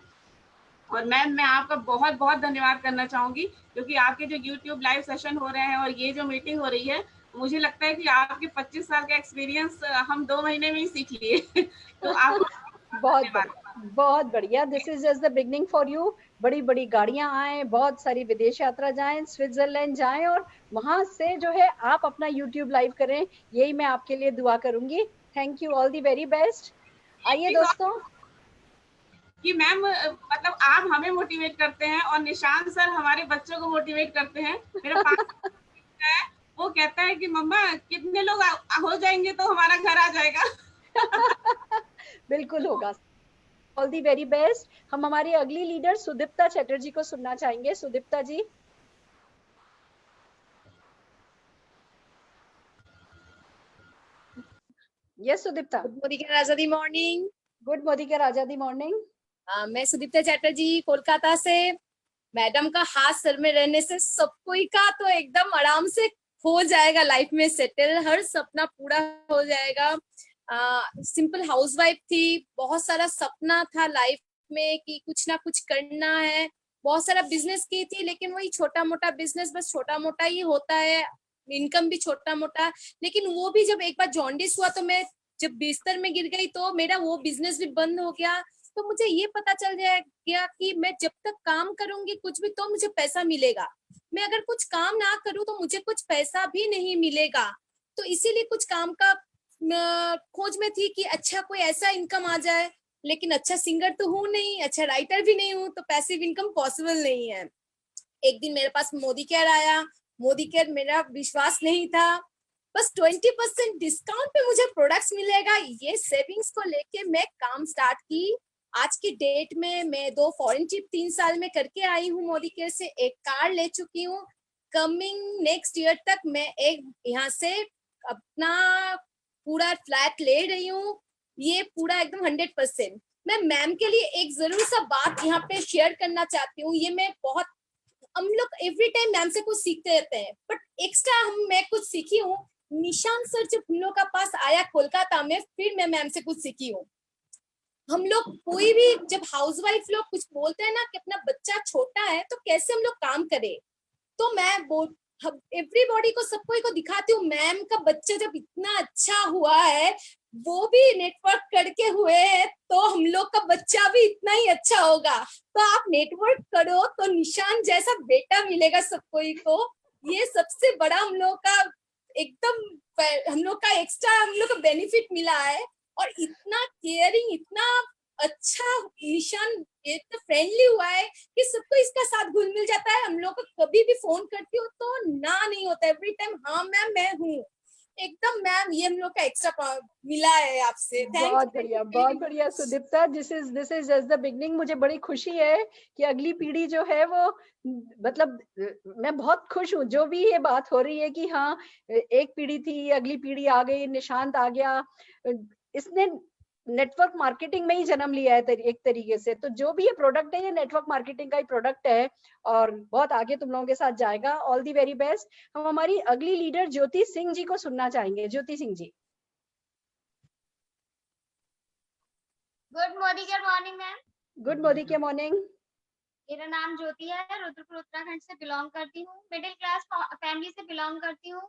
और मैम मैं आपका बहुत बहुत धन्यवाद करना चाहूंगी, क्योंकि आपके जो YouTube लाइव सेशन हो रहे हैं और ये जो मीटिंग हो रही है, मुझे लगता है कि आपके 25 साल का एक्सपीरियंस हम 2 महीने में ही सीख लिए। तो आपको बहुत बढ़िया। This is just the beginning for you. बड़ी बड़ी गाड़ियां आए, बहुत सारी विदेश यात्रा जाएं, स्विट्जरलैंड जाएं, और वहां से जो है आप अपना YouTube लाइव करें, यही मैं आपके लिए दुआ करूंगी। Thank you, all the very best. आइए दोस्तों, कि मैम मतलब आप हमें मोटिवेट करते हैं और निशांत सर हमारे बच्चों को मोटिवेट करते हैं। मेरा पास है, वो कहता है कि मम्मा कितने लोग हो जाएंगे तो हमारा घर आ जाएगा। बिल्कुल होगा। All the very best. हम हमारी अगली लीडर सुदीप्ता चैटर्जी को सुनना चाहेंगे। सुदीप्ता जी। यस सुदीप्ता। गुड मॉर्निंग राजा दी मॉर्निंग। गुड मॉर्निंग राजा दी मॉर्निंग। मैं सुदीप्ता चैटर्जी कोलकाता से। मैडम का हाथ सर में रहने से सब कोई का तो एकदम आराम से हो जाएगा, लाइफ में सेटल, हर सपना पूरा हो जाएगा। सिंपल हाउसवाइफ थी, बहुत सारा सपना था लाइफ में कि कुछ ना कुछ करना है, बहुत सारा बिजनेस की थी, लेकिन वही छोटा मोटा बिजनेस बस छोटा मोटा ही होता है, इनकम भी छोटा मोटा। लेकिन वो भी जब एक बार जॉन्डिस हुआ तो मैं जब बिस्तर में गिर गई तो मेरा वो बिजनेस भी बंद हो गया। तो मुझे ये पता चल गया कि मैं जब तक काम करूंगी कुछ भी तो मुझे पैसा मिलेगा, मैं अगर कुछ काम ना करूं तो मुझे कुछ पैसा भी नहीं मिलेगा। तो इसीलिए कुछ काम का खोज में थी कि अच्छा कोई ऐसा इनकम आ जाए, लेकिन अच्छा सिंगर तो हूं नहीं, अच्छा राइटर भी नहीं हूं, तो पैसिव इनकम पॉसिबल नहीं है। एक दिन मेरे पास मोदी केयर आया, मोदी केयर मेरा विश्वास नहीं था, बस 20% डिस्काउंट पे मुझे प्रोडक्ट्स मिलेगा, ये सेविंग्स को लेके मैं काम स्टार्ट की। आज की डेट में मैं 2 फॉरेन ट्रिप 3 साल में करके आई हूँ मोदी केयर से, एक कार ले चुकी हूँ। कमिंग नेक्स्ट ईयर तक मैं एक यहाँ से अपना पूरा फ्लैट ले रही हूँ, ये पूरा एकदम 100%। मैं मैम के लिए एक जरूर सा बात यहाँ पे शेयर करना चाहती हूँ। ये मैं बहुत, हम लोग एवरी टाइम मैम से कुछ सीखते रहते हैं, बट एक्स्ट्रा मैं कुछ सीखी हूँ। निशांत सर जब हम लोग का पास आया कोलकाता में, फिर मैं मैम से कुछ सीखी हूँ। हम लोग कोई भी जब हाउसवाइफ लोग कुछ बोलते हैं ना कि अपना बच्चा छोटा है तो कैसे हम लोग काम करें, तो मैं एवरीबॉडी को सबको दिखाती हूँ मैम का बच्चा जब इतना अच्छा हुआ है, वो भी नेटवर्क करके हुए हैं, तो हम लोग का बच्चा भी इतना ही अच्छा होगा। तो आप नेटवर्क करो तो निशान जैसा बेटा मिलेगा सबको को। ये सबसे बड़ा हम लोग का एकदम, हम लोग का एक्स्ट्रा हम लोग का बेनिफिट मिला है। और इतना केयरिंग, इतना अच्छा निशान इतना फ्रेंडली हुआ है कि सबको इसका साथ घुल मिल जाता है। हम लोग को कभी भी फोन करती हो तो ना नहीं होता, एवरी टाइम हाँ मैम मैं हूँ एकदम। मैम ये हम लोग का एक्स्ट्रा मिला है आपसे। बहुत बढ़िया Sudipta. This is just the beginning. मुझे बड़ी खुशी है कि अगली पीढ़ी जो है वो, मतलब मैं बहुत खुश हूँ जो भी ये बात हो रही है कि हाँ एक पीढ़ी थी, अगली पीढ़ी आ गई, निशांत आ गया, इसने नेटवर्क मार्केटिंग में ही जन्म लिया है एक तरीके से। तो जो भी ये प्रोडक्ट है ये नेटवर्क मार्केटिंग का ही प्रोडक्ट है और बहुत आगे तुम लोगों के साथ जाएगा। All the very best. हम हमारी अगली लीडर ज्योति सिंह जी को सुनना चाहेंगे। Jyoti Singh ji. Good morning ma'am. Good morning. मेरा नाम ज्योति है, रुद्रपुर उत्तराखंड से बिलोंग करती हूँ, मिडिल क्लास फैमिली से बिलोंग करती हूँ।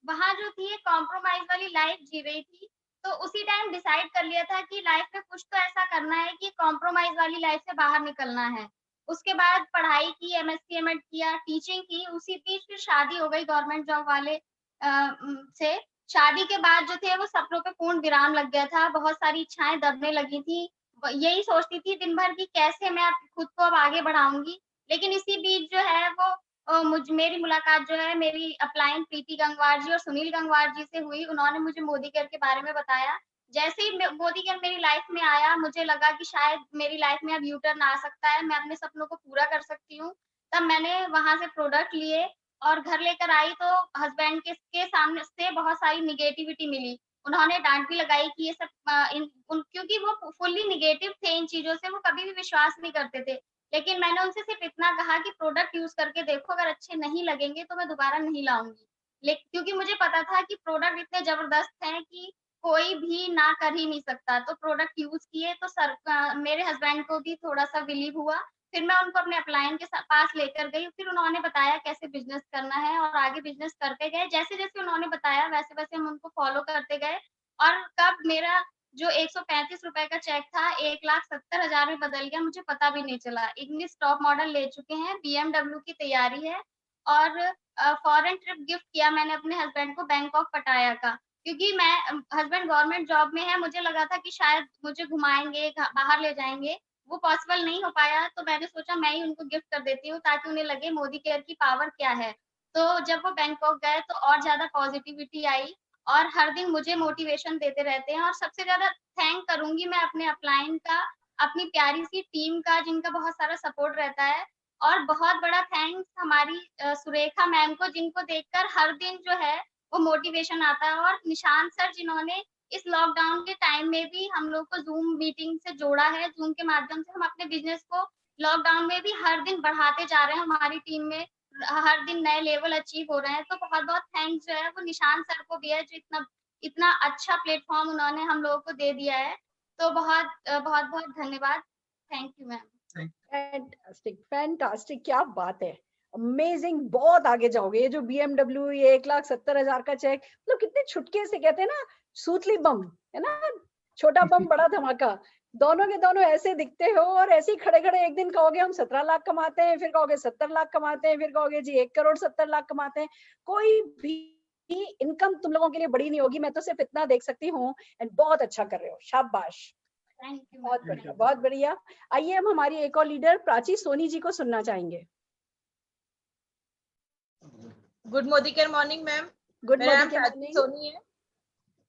वहाँ जो थी कॉम्प्रोमाइज वाली लाइफ जी रही थी, तो उसी टाइम डिसाइड कर लिया था कि लाइफ में कुछ तो ऐसा करना है कि कॉम्प्रोमाइज वाली लाइफ से बाहर निकलना है। उसके बाद पढ़ाई की, एमएससी, एमएड किया, टीचिंग की, उसी बीच फिर शादी हो गई गवर्नमेंट जॉब वाले से। शादी के बाद जो थे वो सपनों पे पूर्ण विराम लग गया था, बहुत सारी इच्छाएं दबने लगी थी। यही सोचती थी दिन भर कि कैसे मैं खुद को अब आगे बढ़ाऊंगी। लेकिन इसी बीच जो है वो मेरी मुलाकात जो है मेरी अपलाइन प्रीति गंगवार जी और सुनील गंगवार जी से हुई। उन्होंने मुझे मोदी केयर के बारे में बताया। जैसे ही मोदी केयर मेरी लाइफ में आया, मुझे लगा कि शायद मेरी लाइफ में अब यू टर्न आ सकता है, मैं अपने सपनों को पूरा कर सकती हूँ। तब मैंने वहां से प्रोडक्ट लिए और घर लेकर आई तो हस्बैंड के सामने से बहुत सारी निगेटिविटी मिली। उन्होंने डांट भी लगाई कि ये सब क्योंकि वो फुल्ली निगेटिव थे इन चीजों से, वो कभी भी विश्वास नहीं करते थे। लेकिन मैंने उनसे सिर्फ इतना कहा कि प्रोडक्ट यूज करके देखो, अगर अच्छे नहीं लगेंगे तो मैं दोबारा नहीं लाऊंगी। लेकिन क्योंकि मुझे पता था कि प्रोडक्ट इतने जबरदस्त हैं कि कोई भी ना कर ही नहीं सकता। तो प्रोडक्ट यूज किए तो मेरे हस्बैंड को भी थोड़ा सा बिलीव हुआ। फिर मैं उनको अपने अपलाइन के पास लेकर गई, फिर उन्होंने बताया कैसे बिजनेस करना है और आगे बिजनेस करते गए। जैसे जैसे उन्होंने बताया वैसे वैसे हम उनको फॉलो करते गए और कब मेरा जो 135 रुपए का चेक था 1,70,000 में बदल गया, मुझे पता भी नहीं चला। इंग्लिश टॉप मॉडल ले चुके हैं, BMW की तैयारी है और फॉरेन ट्रिप गिफ्ट किया मैंने अपने हस्बैंड को बैंकॉक पटाया का। क्योंकि मैं हस्बैंड गवर्नमेंट जॉब में है, मुझे लगा था कि शायद मुझे घुमाएंगे, बाहर ले जाएंगे, वो पॉसिबल नहीं हो पाया। तो मैंने सोचा मैं ही उनको गिफ्ट कर देती हूँ ताकि उन्हें लगे मोदी केयर की पावर क्या है। तो जब वो बैंकॉक गए तो और ज्यादा पॉजिटिविटी आई और हर दिन मुझे मोटिवेशन देते रहते हैं। और सबसे ज्यादा थैंक करूंगी मैं अपने अपलाइन का, अपनी प्यारी सी टीम का जिनका बहुत सारा सपोर्ट रहता है। और बहुत बड़ा थैंक्स हमारी सुरेखा मैम को, जिनको देखकर हर दिन जो है वो मोटिवेशन आता है। और निशांत सर जिन्होंने इस लॉकडाउन के टाइम में भी हम लोग को जूम मीटिंग से जोड़ा है। जूम के माध्यम से हम अपने बिजनेस को लॉकडाउन में भी हर दिन बढ़ाते जा रहे हैं। हमारी टीम में हर दिन नए लेवल अचीव हो रहे हैं। तो बहुत बहुत थैंक्स जो है वो निशांत सर को भी है, जो इतना इतना अच्छा प्लेटफॉर्म उन्होंने हम लोगों को दे दिया है। तो बहुत बहुत बहुत धन्यवाद। Thank you ma'am. Fantastic, fantastic, क्या बात है, अमेजिंग, बहुत आगे जाओगे। ये जो BMW, ये 1,70,000 का चेक, मतलब कितने छुटके से, कहते हैं ना सूतली बम, है ना, छोटा बम बड़ा धमाका, दोनों के दोनों ऐसे दिखते हो और ऐसे ही खड़े खड़े एक दिन कहोगे हम 17 लाख कमाते हैं, फिर कहोगे 70 लाख कमाते हैं, फिर कहोगे जी 1,70,00,000 कमाते हैं। कोई भी इनकम तुम लोगों के लिए बड़ी नहीं होगी, मैं तो सिर्फ इतना देख सकती हूँ। एंड बहुत अच्छा कर रहे हो, शाबाश, थैंक यू। बहुत बढ़िया, बहुत बढ़िया। आइए हम हमारी एक और लीडर प्राची सोनी जी को सुनना चाहेंगे। Good Modi care morning ma'am. Good मेरा नाम मॉर्निंग प्राची सोनी है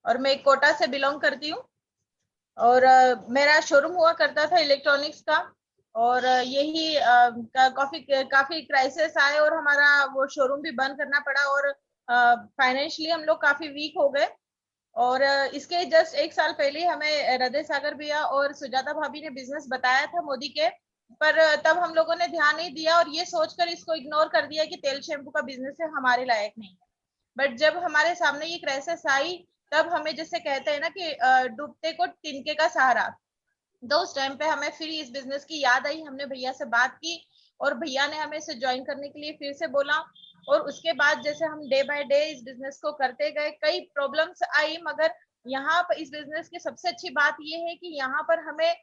और मैं कोटा से बिलोंग करती हूँ। और मेरा शोरूम हुआ करता था इलेक्ट्रॉनिक्स का, और यही काफी क्राइसिस आए और हमारा वो शोरूम भी बंद करना पड़ा और फाइनेंशियली हम लोग काफी वीक हो गए। और इसके जस्ट 1 साल पहले हमें हृदय सागर भैया और सुजाता भाभी ने बिजनेस बताया था मोदी के, पर तब हम लोगों ने ध्यान नहीं दिया और ये सोचकर इसको इग्नोर कर दिया कि तेल शैम्पू का बिजनेस है, हमारे लायक नहीं है। बट जब हमारे सामने ये क्राइसिस आई, तब हमें जैसे कहते हैं ना कि डूबते को तिनके का सहारा, तो उस टाइम पे हमें फिर इस बिजनेस की याद आई। हमने भैया से बात की और भैया ने हमें इसे ज्वाइन करने के लिए फिर से बोला। और उसके बाद जैसे हम डे बाय डे इस बिजनेस को करते गए, कई प्रॉब्लम्स आई, मगर यहाँ पर इस बिजनेस की सबसे अच्छी बात ये है कि यहाँ पर हमें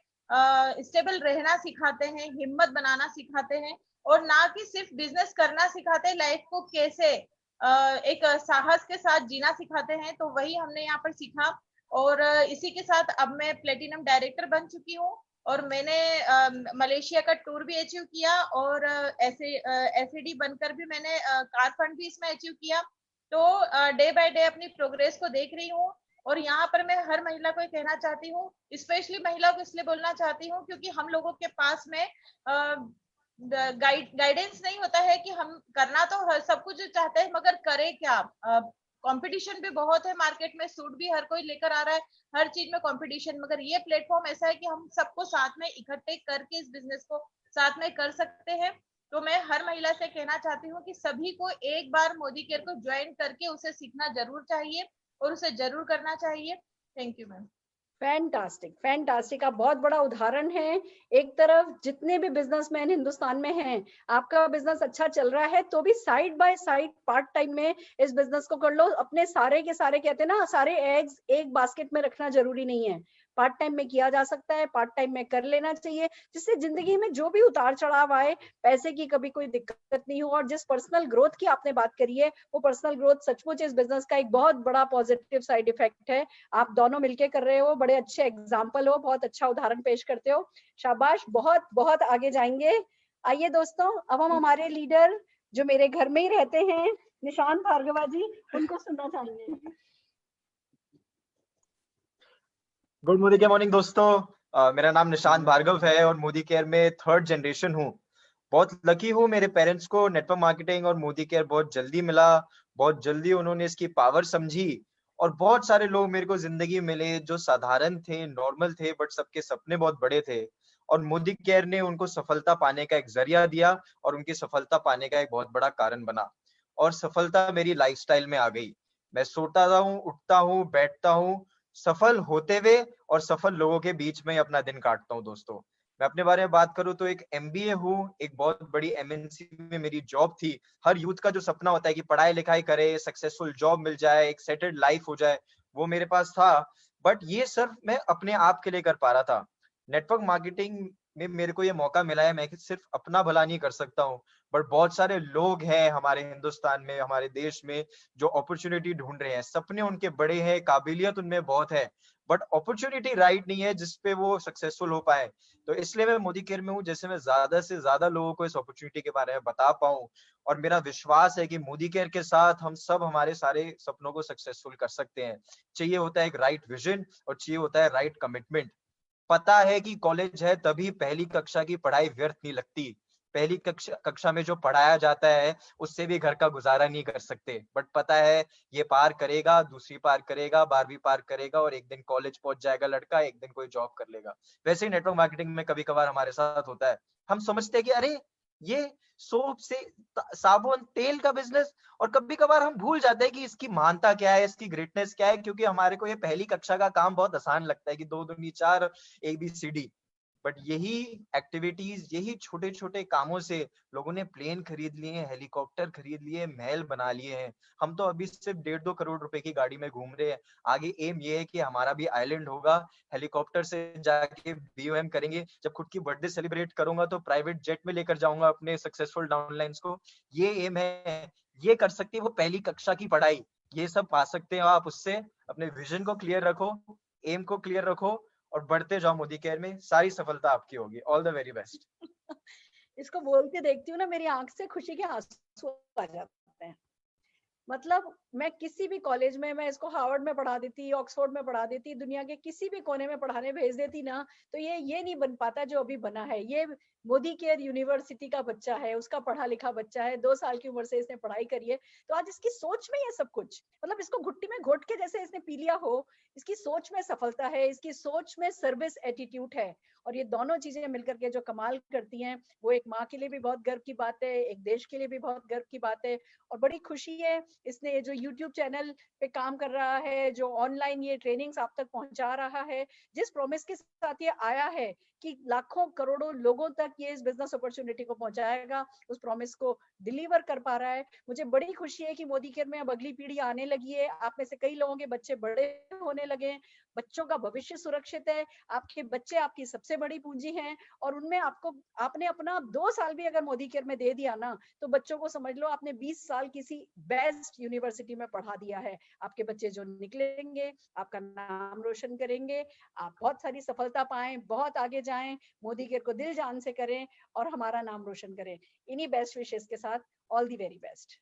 स्टेबल रहना सिखाते हैं, हिम्मत बनाना सिखाते हैं, और ना कि सिर्फ बिजनेस करना सिखाते हैं, लाइफ को कैसे एक साहस के साथ जीना सिखाते हैं। तो वही हमने यहाँ पर सीखा। और इसी के साथ अब मैं प्लेटिनम डायरेक्टर बन चुकी हूँ और मैंने मलेशिया का टूर भी अचीव किया और एसएडी बनकर भी मैंने कार फंड भी इसमें अचीव किया। तो डे बाय डे अपनी प्रोग्रेस को देख रही हूँ। और यहाँ पर मैं हर महिला को कहना चाहती हूँ, स्पेशली महिला को इसलिए बोलना चाहती हूँ क्योंकि हम लोगों के पास में गाइडेंस नहीं होता है कि हम करना तो सब कुछ चाहते हैं, मगर करें क्या। कंपटीशन भी बहुत है मार्केट में, सूट भी हर कोई लेकर आ रहा है, हर चीज में कंपटीशन, मगर ये प्लेटफॉर्म ऐसा है कि हम सबको साथ में इकट्ठे करके इस बिजनेस को साथ में कर सकते हैं। तो मैं हर महिला से कहना चाहती हूँ कि सभी को एक बार मोदी केयर को ज्वाइन करके उसे सीखना जरूर चाहिए और उसे जरूर करना चाहिए। Thank you ma'am. Fantastic, fantastic. आप बहुत बड़ा उदाहरण है। एक तरफ जितने भी बिजनेसमैन हिंदुस्तान में हैं, आपका बिजनेस अच्छा चल रहा है तो भी side by side part time में इस बिजनेस को कर लो। अपने सारे के सारे, कहते हैं ना, सारे एग्स एक बास्केट में रखना जरूरी नहीं है। पार्ट टाइम में किया जा सकता है, पार्ट टाइम में कर लेना चाहिए, जिससे जिंदगी में जो भी उतार चढ़ाव आए, पैसे की कभी कोई दिक्कत नहीं हो। और जिस पर्सनल ग्रोथ की आपने बात करी है, वो पर्सनल ग्रोथ सचमुच इस बिजनेस का एक बहुत बड़ा पॉजिटिव साइड इफेक्ट है। आप दोनों मिलके कर रहे हो, बड़े अच्छे एग्जाम्पल हो, बहुत अच्छा उदाहरण पेश करते हो, शाबाश। बहुत बहुत आगे जाएंगे। आइए दोस्तों, अब हम हमारे लीडर जो मेरे घर में ही रहते हैं, निशांत भार्गवा जी, उनको सुनना चाहेंगे। गुड मोदी केयर मॉर्निंग दोस्तों। मेरा नाम निशांत भार्गव है और मोदी केयर में 3rd जनरेशन हूँ। बहुत लकी हूँ, मेरे पेरेंट्स को नेटवर्क मार्केटिंग और मोदी केयर बहुत जल्दी मिला। बहुत जल्दी उन्होंने इसकी पावर समझी और बहुत सारे लोग मेरे को जिंदगी मिले जो साधारण थे, नॉर्मल थे, बट सबके सपने बहुत बड़े थे। और मोदी केयर ने उनको सफलता पाने का एक जरिया दिया और उनकी सफलता पाने का एक बहुत बड़ा कारण बना। और सफलता मेरी लाइफस्टाइल में आ गई। मैं सोता हूँ, उठता हूँ, बैठता हूँ, सफल होते हुए और सफल लोगों के बीच में अपना दिन काटता हूँ दोस्तों। मैं अपने बारे में बात करूँ तो एक MBA हूँ, एक बहुत बड़ी MNC में मेरी जॉब थी। हर यूथ का जो सपना होता है कि पढ़ाई लिखाई करे, सक्सेसफुल जॉब मिल जाए, एक सेटल्ड लाइफ हो जाए, वो मेरे पास था। बट ये सिर्फ मैं अपने आप के लिए कर पा रहा था। नेटवर्क मार्केटिंग में मेरे को ये मौका मिला है, मैं सिर्फ अपना भला नहीं कर सकता हूँ, बट बहुत सारे लोग हैं हमारे हिंदुस्तान में, हमारे देश में, जो अपॉर्चुनिटी ढूंढ रहे हैं। सपने उनके बड़े हैं, काबिलियत उनमें बहुत है, बट अपॉर्चुनिटी राइट नहीं है जिसपे वो सक्सेसफुल हो पाए। तो इसलिए मैं मोदी केयर में हूँ, जैसे मैं ज्यादा से ज्यादा लोगों को इस अपॉर्चुनिटी के बारे में बता पाऊँ। और मेरा विश्वास है कि मोदी केयर के साथ हम सब हमारे सारे सपनों को सक्सेसफुल कर सकते हैं। चाहिए होता है एक राइट विजन और चाहिए होता है राइट कमिटमेंट। पता है कि कॉलेज है तभी पहली कक्षा की पढ़ाई व्यर्थ नहीं लगती। पहली कक्षा में जो पढ़ाया जाता है उससे भी घर का गुजारा नहीं कर सकते, बट पता है ये पार करेगा, दूसरी पार करेगा, 12वीं पार करेगा और एक दिन कॉलेज पहुंच जाएगा लड़का, एक दिन कोई जॉब कर लेगा। वैसे ही नेटवर्क मार्केटिंग में कभी कभार हमारे साथ होता है। हम समझते हैं कि अरे ये सोप से साबुन तेल का बिजनेस, और कभी कभार हम भूल जाते हैं कि इसकी महानता क्या है, इसकी ग्रेटनेस क्या है, क्योंकि हमारे को ये पहली कक्षा का काम बहुत आसान लगता है कि 2 दूनी 4 ABCD। बट यही एक्टिविटीज, यही छोटे छोटे कामों से लोगों ने प्लेन खरीद लिए हैं, हेलीकॉप्टर खरीद लिए, महल बना लिए हैं। हम तो अभी सिर्फ 1.5-2 करोड़ रुपए की गाड़ी में घूम रहे हैं। आगे एम ये है कि हमारा भी आइलैंड होगा, हेलीकॉप्टर से जाके BOM करेंगे। जब खुद की बर्थडे सेलिब्रेट करूंगा तो प्राइवेट जेट में लेकर जाऊंगा अपने सक्सेसफुल डाउनलाइंस को। ये एम है, ये कर सकती है वो पहली कक्षा की पढ़ाई। ये सब पा सकते हो आप उससे। अपने विजन को क्लियर रखो, एम को क्लियर रखो और बढ़ते जाओ मोदी केयर में, सारी सफलता आपकी होगी। All the very best. इसको बोलते देखती हूँ ना, मेरी आंख से खुशी के आंसू आ जाते हैं। मतलब मैं किसी भी कॉलेज में, मैं इसको हार्वर्ड में पढ़ा देती, ऑक्सफोर्ड में पढ़ा देती, दुनिया के किसी भी कोने में पढ़ाने भेज देती ना, तो ये नहीं बन पाता जो अभी बना है। ये मोदी केयर यूनिवर्सिटी का बच्चा है, उसका पढ़ा लिखा बच्चा है, 2 साल की उम्र से इसने पढ़ाई करी है, तो आज इसकी सोच में ये सब कुछ, मतलब इसको घुट्टी में घोट के जैसे इसने पी लिया हो। इसकी सोच में सफलता है, इसकी सोच में सर्विस एटीट्यूड है, और ये दोनों चीजें मिलकर के जो कमाल करती हैं, वो एक माँ के लिए भी बहुत गर्व की बात है, एक देश के लिए भी बहुत गर्व की बात है। और बड़ी खुशी है, इसने जो YouTube चैनल पे काम कर रहा है, जो ऑनलाइन ये ट्रेनिंग्स आप तक पहुंचा रहा है, जिस प्रॉमिस के साथ ये आया है कि लाखों करोड़ों लोगों तक ये इस बिजनेस अपॉर्चुनिटी को पहुंचाएगा, उस प्रॉमिस को डिलीवर कर पा रहा है। मुझे बड़ी खुशी है कि मोदी केयर में अब अगली पीढ़ी आने लगी है। आप में से कई लोगों के बच्चे बड़े होने लगे हैं, बच्चों का भविष्य सुरक्षित है। आपके बच्चे आपकी सबसे बड़ी पूंजी हैं, और उनमें आपने अपना 2 साल भी अगर मोदी केयर में दे दिया ना, तो बच्चों को समझ लो आपने 20 साल किसी बेस्ट यूनिवर्सिटी में पढ़ा दिया है। आपके बच्चे जो निकलेंगे, आपका नाम रोशन करेंगे, आप बहुत सारी सफलता पाएं, बहुत आगे जाएं, मोदी केयर को दिल जान से करें और हमारा नाम रोशन करें। इन्हीं बेस्ट विशेष के साथ ऑल दी वेरी बेस्ट।